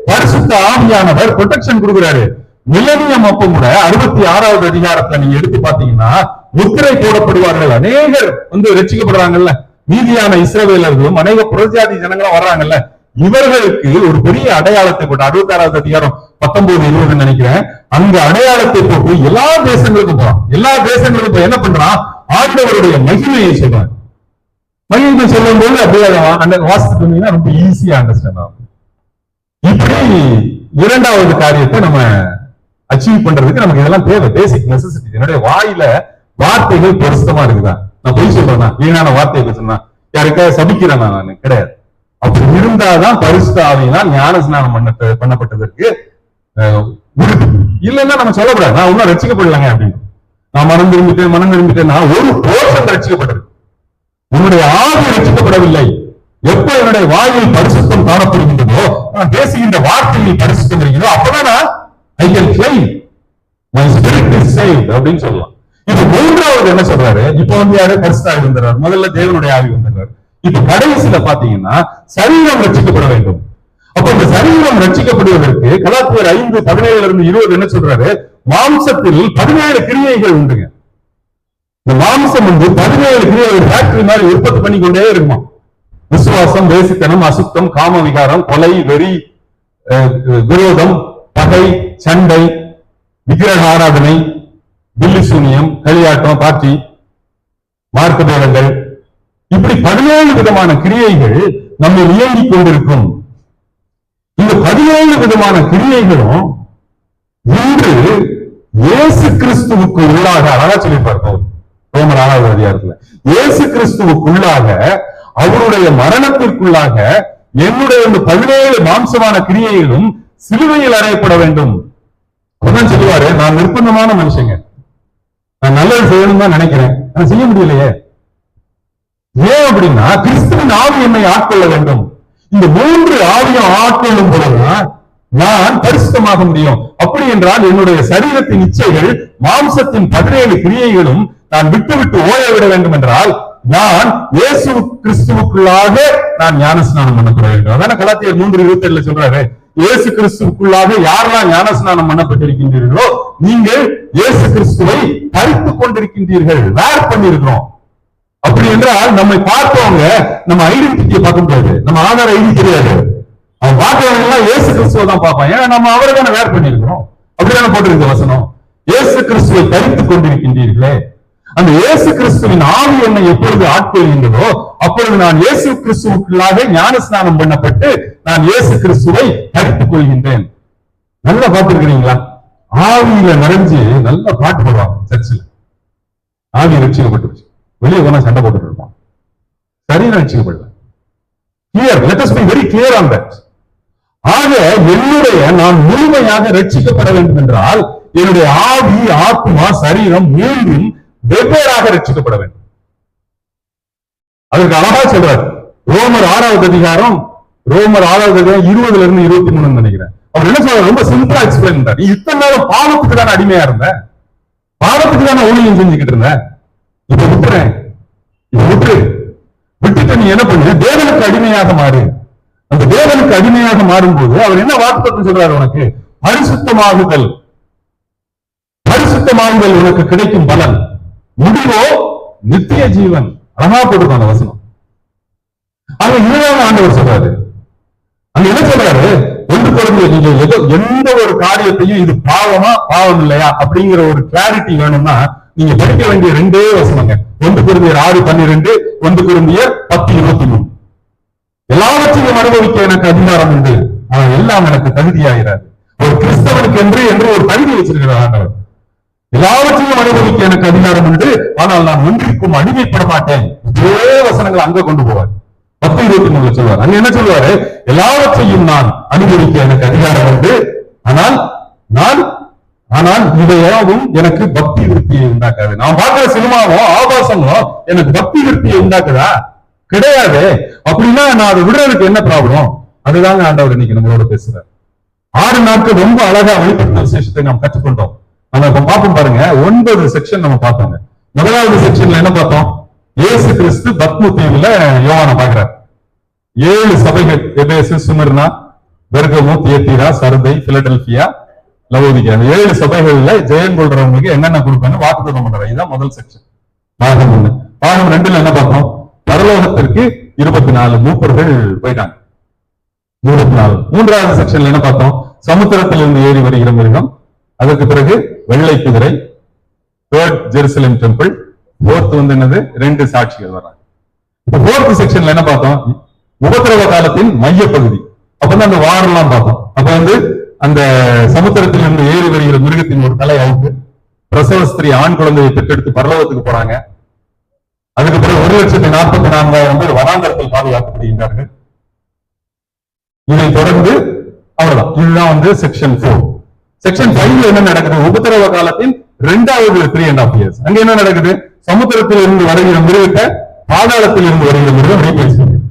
Speaker 2: பரிசுத்த ஆவியானவர் ப்ரொடெக்ஷன் கொடுக்கிறாரு. மிலேனியம் அப்ப கூட 66வது அதிகாரத்தை நீங்க எடுத்து பாத்தீங்கன்னா முத்திரை போடப்படுவார்கள். அநேகர் வந்து ரட்சிக்கப்படுறாங்கல்ல, மீதியான இஸ்ரவேலர்களும் அநேக புறஜாதி ஜனங்களும் வர்றாங்கல்ல, இவர்களுக்கு ஒரு பெரிய அடையாளத்தை போட்டு 66வது அதிகாரம் 19-20 நினைக்கிறேன், அங்க அடையாளத்தை போட்டு எல்லா தேசங்களுக்கும் போறான். எல்லா தேசங்களுக்கும் என்ன பண்றான்? ஆண்டவருடைய மகிமையை சொல்றான். மகிமை சொல்லும் போது அப்படியே அந்த வாசித்து ரொம்ப ஈஸியா அண்டர்ஸ்டாண்ட் ஆகும். இப்படி 2வது காரியத்தை நம்ம அச்சீவ் பண்றதுக்கு நமக்கு இதெல்லாம் தேவை, பேசிக் நெசசிட்டி. என்னுடைய வாயில வார்த்தைகள் பொருத்தமா இருக்குதா? நான் பொய் சொல்றேன்னா, வீணான வார்த்தையை பேசுனா, யாருக்காக சபிக்கிறேன் நான்? கிடையாது. அப்படி இருந்தாதான் பரிசுத்த ஆவியினால் ஞான ஸ்நானம் பண்ணப்பட்டதற்கு இல்லைன்னா நம்ம சொல்லக்கூடாது நான் இன்னும் ரட்சிக்கப்படலாங்க அப்படின்னு. நான் மனம் திரும்பிட்டேன் நான் ஒரு போர்ஷன் ரட்சிக்கப்பட்டது. உன்னுடைய ஆவி ரட்சிக்கப்படவில்லை. எப்ப என்னுடைய வாயில் பரிசுத்தம் காணப்படுகின்றதோ, நான் பேசுகின்ற வார்த்தையில் பரிசுத்தம் இருக்கிறதோ, அப்பதான் I can claim my spirit is saved அப்படின்னு சொல்லலாம். இப்ப 3வது என்ன சொல்றாரு? இப்ப வந்து யாரு? பரிசுத்த ஆவி வந்துடுறாரு. முதல்ல தேவனுடைய ஆவி வந்துடுறாரு. இப்ப கடைசியில பாத்தீங்கன்னா சரீரம் ரட்சிக்கப்பட வேண்டும். அப்ப இந்த சரீரம் ரட்சிக்கப்படுவதற்கு கலாத்தியர் 5:17-20 என்ன சொல்றாரு? மாம்சத்தில் 17 கிரியைகள் உண்டுங்க. இந்த மாம்சம் வந்து 17 கிரியைகள் ஃபேக்டரி மாதிரி உற்பத்தி பண்ணி கொண்டே இருக்குமா. விசுவாசம், வேசித்தனம், அசுத்தம், காம விகாரம், கொலை, வெறி, விரோதம், பகை, சண்டை, விக்கிரக ஆராதனை, பில்லி சூனியம், களியாட்டம், பாட்டி, மார்க்க பேதங்கள், இப்படி 17 விதமான கிரியைகள் நம்மை இயங்கிக் கொண்டிருக்கும். இந்த 17 விதமான கிரியைகளும் இன்று இயேசு கிறிஸ்துவுக்கு உள்ளாக, அழகா சொல்லியிருப்பார் ரோமர் 6வது அதிகாரத்துல, இயேசு கிறிஸ்துவுக்கு உள்ளாக, அவருடைய மரணத்திற்குள்ளாக என்னுடைய இந்த 17 மாம்சமான கிரியைகளும் சிலுவையில் அறையப்பட வேண்டும். அப்பதான் சொல்லுவாரு, நான் நிர்பந்தமான மனுஷங்க, நான் நல்லது செய்யணும் தான் நினைக்கிறேன், நான் செய்ய முடியலையே. ஏன் அப்படின்னா கிறிஸ்துவின் ஆவி என்னை ஆட்கொள்ள வேண்டும். இந்த 3 ஆவியும் ஆட்கொள்ளும் பொழுதுதான் நான் பரிசுத்தமாக முடியும். அப்படி என்றால் என்னுடைய சரீரத்தின் இச்சைகள், மாம்சத்தின் 17 கிரியைகளும் நான் விட்டு ஓய விட வேண்டும் என்றால் நான் இயேசு கிறிஸ்துவுக்குள்ளாக நான் ஞானஸ்நானம் பண்ணப்பட வேண்டும். அதான கலாத்தியர் 3:27 சொல்றாரு, இயேசு கிறிஸ்துவுக்குள்ளாக யாரெல்லாம் ஞானஸ்நானம் பண்ணப்பட்டிருக்கின்றீர்களோ நீங்கள் இயேசு கிறிஸ்துவை தரித்துக் கொண்டிருக்கின்றீர்கள், வேர் பண்ணிருக்கிறோம். அப்படி என்றால் நம்மை பார்த்தவங்க நம்ம ஐடென்டிட்டியை பார்க்க முடியாது, நம்ம ஆதார ஐடி தெரியாது. அவன் பார்த்தவங்க எல்லாம் இயேசு கிறிஸ்துவை தான் பார்ப்பான். ஏன்னா நம்ம அவரை தானே வேர் பண்ணிருக்கிறோம். அப்படிதானே போட்டிருக்க வசனம். இயேசு கிறிஸ்துவை தரித்துக் கொண்டிருக்கின்றீர்களே, அந்த இயேசு கிறிஸ்துவின் ஆவி என்னை எப்பொழுது ஆட்கொள்கின்றதோ அப்பொழுது நான் இயேசு கிறிஸ்துவுக்குள்ளாக ஞான ஸ்நானம் பண்ணப்பட்டு நான் இயேசு கிறிஸ்துவை தரித்துக் கொள்கின்றேன். நல்லா பார்த்திருக்கிறீங்களா? ஆவியில நிறைஞ்சு நல்லா பாட்டு போடுவாங்க சர்ச்சில். ஆவி ரட்சிக்கப்பட்டுருச்சு, வெளியே போனா சண்டை போட்டுட்டு இருப்பான். சரியா ரட்சிக்கப்படல. Clear. Let us be very clear on that. ஆக என்னுடைய நான் முழுமையாக ரட்சிக்கப்பட வேண்டும் என்றால் என்னுடைய ஆவி, ஆத்மா, சரீரம் மூன்றும் வெவ்வேறாக ரட்சிக்கப்பட வேண்டும். அதற்கு அழகா சொல்றார் ரோமர் 6வது அதிகாரம் 20 இருந்து 23 நினைக்கிறேன். அவர் என்ன சொல்றாரு? ரொம்ப சிம்பிளா எக்ஸ்பிளைன் பண்றாரு. இத்தனை நேரம் பாவத்துக்கு தானே அடிமையா இருந்த, பாவத்துக்கு தானே ஊழியம் செஞ்சுக்கிட்டு இருந்த, இப்ப விட்டுறேன், விட்டுட்டு நீ என்ன பண்ணு, தேவனுக்கு அடிமையாக மாறு. அந்த தேவனுக்கு அடிமையாக மாறும்போது அவர் என்ன வாக்குத்தத்தம் சொல்றாரு? உனக்கு பரிசுத்தமாகுதல் உனக்கு கிடைக்கும் பலன், முடிவோ நித்திய ஜீவன். அழகா போட்டுருக்காங்க வசனம். ஆனா இதுதான் ஆண்டவர் சொல்றாரு. அங்க என்ன சொல்றாரு? ஒன்று குழந்தை நீங்க எந்த ஒரு காரியத்தையும் இது பாவமா பாவம் இல்லையா அப்படிங்கிற ஒரு கிளாரிட்டி வேணும்னா நீங்க படிக்க வேண்டிய 2 வசனங்க. 1 Corinthians 6:12, 1 Corinthians 10:23. எல்லாவற்றையும் அனுபவிக்க எனக்கு அதிகாரம் உண்டு, ஆனா எல்லாம் எனக்கு தகுதியாகிறாரு. ஒரு கிறிஸ்தவனுக்கு என்று ஒரு தகுதி வச்சிருக்கிறார் ஆண்டவர். எல்லாவற்றையும் அனுபவிக்க எனக்கு அதிகாரம் உண்டு, ஆனால் நான் ஒன்றிற்கும் அடிமைப்பட மாட்டேன். இதே வசனங்கள் அங்க கொண்டு போவார். 10:23 சொல்வார். அங்க என்ன சொல்வாரு? எல்லாவற்றையும் நான் அனுபவிக்க எனக்கு அதிகாரம் உண்டு, ஆனால் இவையாவும் எனக்கு பக்தி விருத்தியை உண்டாக்காது. நான் பார்க்கிற சினிமாவோ ஆபாசமோ எனக்கு பக்தி விருத்தியை உண்டாக்குதா? கிடையாது. அப்படின்னா நான் அதை விடுறதுக்கு என்ன ப்ராப்ளம்? அதுதாங்க ஆண்டவர் இன்னைக்கு நம்மளோட பேசுறாரு. 6 நாட்கள் ரொம்ப அழகா வெளிப்படுத்த விசேஷத்தை நாம் கற்றுக்கொண்டோம். நம்ம இப்ப பார்ப்போம் பாருங்க. 9 செக்ஷன் நம்ம பார்த்தோங்க. முதலாவது செக்ஷன்ல என்ன பார்த்தோம்? இயேசு கிறிஸ்து பத்மு தீவுல யோவானை பார்க்கிறார். 7 சபைகள், எபேசு, சுமிர்னா, பெர்கமு, தியத்தீரா, சர்தை, பிலடெல்பியா, லவோதிகா, 7 சபைகள்ல ஜெயம் கொள்றவங்களுக்கு என்னென்ன கொடுப்பேன்னு வாக்குத்தத்தம் பண்றாரு. இதுதான் முதல் செக்ஷன். பாகம் 1. பாகம் 2ல என்ன பார்த்தோம்? பரலோகத்திற்கு 24 மூப்பர்கள் போயிட்டாங்க. 24. 3வது செக்ஷன்ல என்ன பார்த்தோம்? சமுத்திரத்திலிருந்து ஏறி வருகிற மிருகம், அதற்கு பிறகு வெள்ளை குதிரை, 3rd ஜெருசலேம் டெம்பிள், 4th என்னது? 2 சாட்சிகள் வர்றாங்க. இப்ப 4th செக்ஷன்ல என்ன பார்த்தோம்? உபத்திரவ காலத்தின் மையப்பகுதி. அப்பதான் அந்த வாரெல்லாம் பார்த்தோம். அப்ப அந்த சமுத்திரத்திலிருந்து ஏறி வருகிற மிருகத்தின் ஒரு தலை அவுக்கு, பிரசவ ஸ்திரீ ஆண் குழந்தையை பெற்றெடுத்து பரலோகத்துக்கு போறாங்க. அதுக்கு பிறகு 1,44,000 பேர் வனாந்தரத்தில் பாதுகாக்கப்படுகின்றார்கள். இதை தொடர்ந்து அவ்வளவுதான். இதுதான் செக்ஷன் 4. செக்ஷன் 5 என்ன நடக்குது? உபத்திரவ காலத்தின் 2வது 3.5 years. அங்க என்ன நடக்குது? சமுத்திரத்தில் இருந்து வருகிற மிருகத்தை பாதாளத்தில் இருந்து வருகிற மிருகம் ரீப்ளேஸ் பண்ணுது.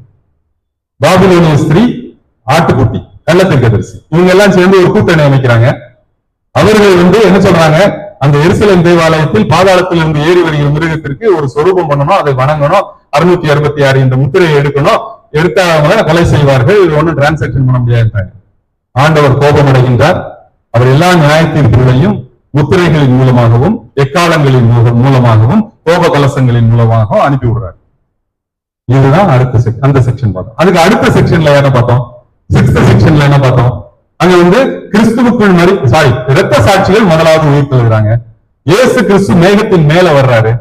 Speaker 2: பாபிலோனிய ஸ்திரீ, ஆட்டுக்குட்டி, கள்ளத்தீர்க்கதரிசி, இவங்க எல்லாம் சேர்ந்து ஒரு கூட்டணி அமைக்கிறாங்க. அவர்கள் என்ன சொல்றாங்க? அந்த எருசலேம் தேவாலயத்தில் பாதாளத்தில் இருந்து ஏறி வருகிற மிருகத்திற்கு ஒரு சொரூபம் பண்ணணும், அதை வணங்கணும், 666 என்ற முத்திரையை எடுக்கணும், எடுத்தவங்க கொலை செய்வார்கள். இது ஒன்னும் டிரான்சாக்சன் பண்ண முடியாது. ஆண்டவர் கோபம் அடைகின்றார். அவர் எல்லா நியாயத்தீர்ப்புகளையும் முத்திரைகளின் மூலமாகவும் எக்காலங்களின் மூலமாகவும் கோப கலசங்களின் மூலமாகவும் அனுப்பி விடுறார். இதுதான் அந்த செக்ஷன் பார்த்தோம். அதுக்கு அடுத்த செக்ஷன்ல என்ன பார்த்தோம்? 6th செக்ஷன்ல என்ன பார்த்தோம்? அங்க கிறிஸ்துவுக்குள் இரத்த சாட்சிகள் முதலாவது உயிர் தெழுகிறாங்க. இயேசு கிறிஸ்து மேகத்தின் மேல வர்றாரு.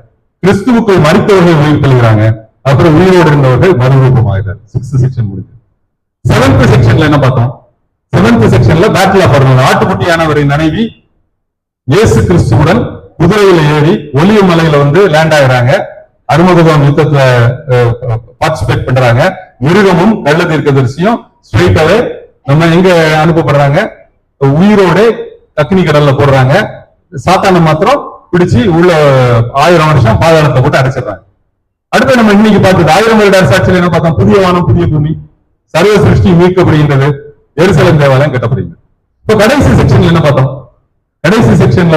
Speaker 2: கிறிஸ்துவுக்குள் மரித்தவர்கள் உயிர் தெழுகிறாங்க. அப்புறம் உயிரோடு இருந்தவர்கள் மறுரூபமாகிறார். 6th செக்ஷன் முடிஞ்சு. 7th செக்ஷன்ல என்ன பார்த்தோம்? 7th செக்ஷன்ல பேட்டில் ஆஃப் அர்மகெதோன், ஆட்டுக்குட்டியானவரின் மனைவி இயேசு கிறிஸ்துவுடன் குதிரையில ஏறி ஒலிவ மலையில லேண்ட் ஆகிறாங்க. அர்மகெதோன் யுத்தத்துல பார்ட்டிசிபேட் பண்றாங்க. மிருகமும் கள்ள தீர்க்கதரிசியும் ஸ்ட்ரெயிட்டாவே நம்ம எங்க அனுப்பப்படுறாங்க? உயிரோட அக்னி கடல்ல போடுறாங்க. சாத்தான மாத்திரம் பிடிச்சு உள்ள 1000 வருஷம் பாதாளத்தை போட்டு அடைச்சிடுறாங்க. அடுத்து நம்ம இன்னைக்கு பார்த்தது 1000 வருட அரசாட்சியில் என்ன பார்த்தோம்? புதிய வானம் புதிய பூமி, சர்வ சிருஷ்டி மீட்கப்படுகின்றது, எருசலேம் தேவாலயம் கட்டப்படுகிறது. இப்போ கடைசி செக்ஷன்ல என்ன பார்த்தோம்? கடைசி செக்ஷன்ல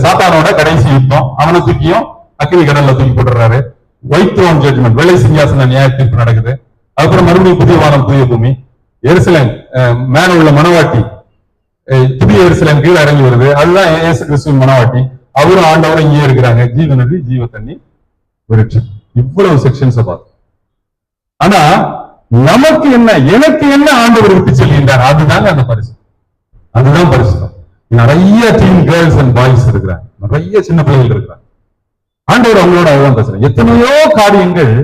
Speaker 2: சாத்தானோட கடைசி யுத்தம், அவனை தூக்கியும் அக்னி கடல்ல தூக்கி போட்டுறாரு. ஒயிட் த்ரோன் ஜட்ஜ்மெண்ட், வெள்ளை சிங்காசன நியாய தீர்ப்பு நடக்குது. அதுக்கப்புறம் மறுபடியும் புதிய வானம் புதிய பூமி, எருசலேம் மேல உள்ள மனவாட்டி புதிய எருசலேம் கீழே இறங்கி வருது. அதுதான் இயேசு கிறிஸ்துவின் மனவாட்டி. அவரும் ஆண்டவரும் இங்கே இருக்கிறாங்க. ஜீவ நதி, ஜீவ தண்ணி, விருட்சம். இவ்வளவு செக்ஷன்ஸ் பார்த்தோம். ஆனா நமக்கு என்ன, எனக்கு என்ன ஆண்டவர் விட்டு செல்கின்றார், அதுதாங்க அந்த பரிசு. அதுதான் பரிசுத்தம். நிறைய டீன் கேர்ள்ஸ் அண்ட் பாய்ஸ் இருக்கிறாங்க, நிறைய சின்ன பிள்ளைகள் இருக்கிறாங்க. ஆண்டவர் அவங்களோட அதுதான் பேசுறேன். எத்தனையோ காரியங்கள்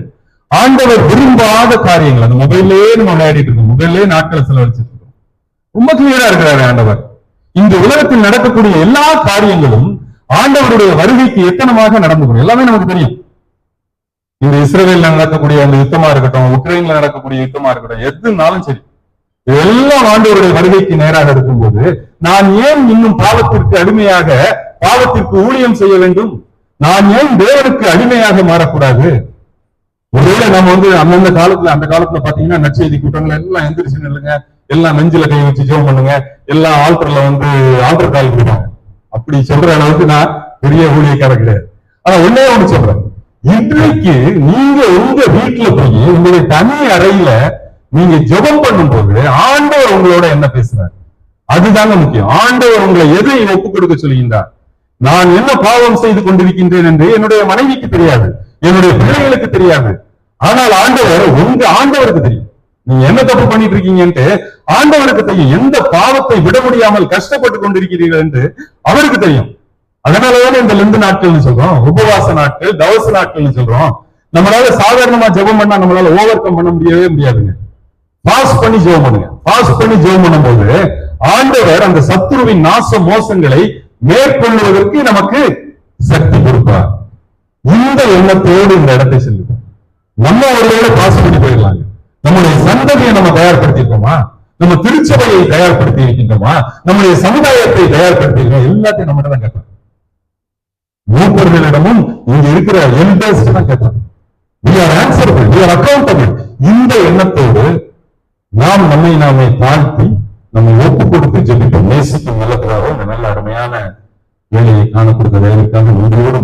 Speaker 2: ஆண்டவர் விரும்பாத காரியங்கள், அந்த மொபைல்லே நம்ம விளையாடிட்டு இருக்கோம், மொபைல்லே நாட்களை செலவழிச்சிட்டு இருக்கோம். ரொம்ப கிளியரா இருக்கிறாரு ஆண்டவர். இந்த உலகத்தில் நடக்கக்கூடிய எல்லா காரியங்களும் ஆண்டவருடைய வருகைக்கு எத்தனமாக நடந்துக்கணும், எல்லாமே நமக்கு தெரியும். இந்த இஸ்ரேலில் நடக்கக்கூடிய அந்த யுத்தமா இருக்கட்டும், உக்ரைன்ல நடக்கக்கூடிய யுத்தமா இருக்கட்டும், எதுனாலும் சரி, எல்லாம் ஆண்டவருடைய வருகைக்கு நேராக இருக்கும்போது நான் ஏன் இன்னும் பாவத்திற்கு அடிமையாக, பாவத்திற்கு ஊழியம் செய்ய வேண்டும்? நான் ஏன் தேவனுக்கு அடிமையாக மாறக்கூடாது? ஒருவேளை நம்ம அந்தந்த காலத்துல, அந்த காலத்துல பாத்தீங்கன்னா நற்செய்தி கூட்டங்கள் எல்லாம் எந்திரிச்சு நில்லுங்க, எல்லாம் நெஞ்சில கை வச்சு ஜெபம் பண்ணுங்க, எல்லாம் ஆல்டர்ல ஆல்டர் கால் கொடுப்பாங்க. அப்படி சொல்ற அளவுக்கு நான் பெரிய ஊழியக்காரர் கிடையாது. ஆனா ஒன்னே ஒண்ணு சொல்றேன், இன்றைக்கு நீங்க உங்க வீட்டுல போய் உங்களுடைய தனி அறையில நீங்க ஜெபம் பண்ணும்போது ஆண்டவர் உங்களோட என்ன பேசுறாரு, அதுதாங்க முக்கியம். ஆண்டவர் உங்களை எதை ஒப்புக் கொடுக்க சொல்கின்றார்? நான் என்ன பாவம் செய்து கொண்டிருக்கின்றேன் என்று என்னுடைய மனைவிக்கு தெரியாது, என்னுடைய பிள்ளைகளுக்கு தெரியாது. ஆனால் ஆண்டவருக்கு தெரியும். நீங்க என்ன தப்பு பண்ணிட்டு இருக்கீங்கன்ட்டு ஆண்டவருக்கு தெரியும். எந்த பாவத்தை விட முடியாமல் கஷ்டப்பட்டு கொண்டிருக்கிறீர்கள் என்று அவருக்கு தெரியும். அதனாலதான் இந்த லெந்து நாட்கள்னு சொல்றோம், உபவாச நாட்கள், தவச நாட்கள்னு சொல்றோம். நம்மளால சாதாரணமா ஜெபம் பண்ணா நம்மளால ஓவர் கம் பண்ண முடியவே முடியாதுங்க. பாஸ் பண்ணி ஜெபம் பண்ணுங்க. பாஸ் பண்ணி ஜெபம் பண்ணும்போது ஆண்டவர் அந்த சத்துருவின் நாச மோசங்களை மேற்கொள்வதற்கு நமக்கு சக்தி கொடுப்பார். இந்த எண்ணத்தோடு இந்த இடத்தை செல்லுவோம். நம்ம ஒருவேளை பாஸ் பண்ணி போயிடலாங்க. நம்முடைய சந்ததியை நம்ம தயார்படுத்திருக்கோமா? நம்ம திருச்சபையை தயார்படுத்தி இருக்கின்றோமா? நம்முடைய சமுதாயத்தை தயார்படுத்தி இருக்கோம்? எல்லாத்தையும் நம்ம தான் கேட்கலாம். மூப்பர்களிடமும் இங்க இருக்கிற எல்டர்ஸ் தான் கேட்கலாம். we are answerable, we are accountable. இந்த எண்ணத்தோடு நாம் நம்மை நாமே தாழ்த்தி நம்ம ஒப்பு கொடுத்து ஜெபிப்போம். நேசிக்கும் நல்ல நல்ல அருமையான வேலையை காண கொடுத்த வேலைக்காக நன்றியோடு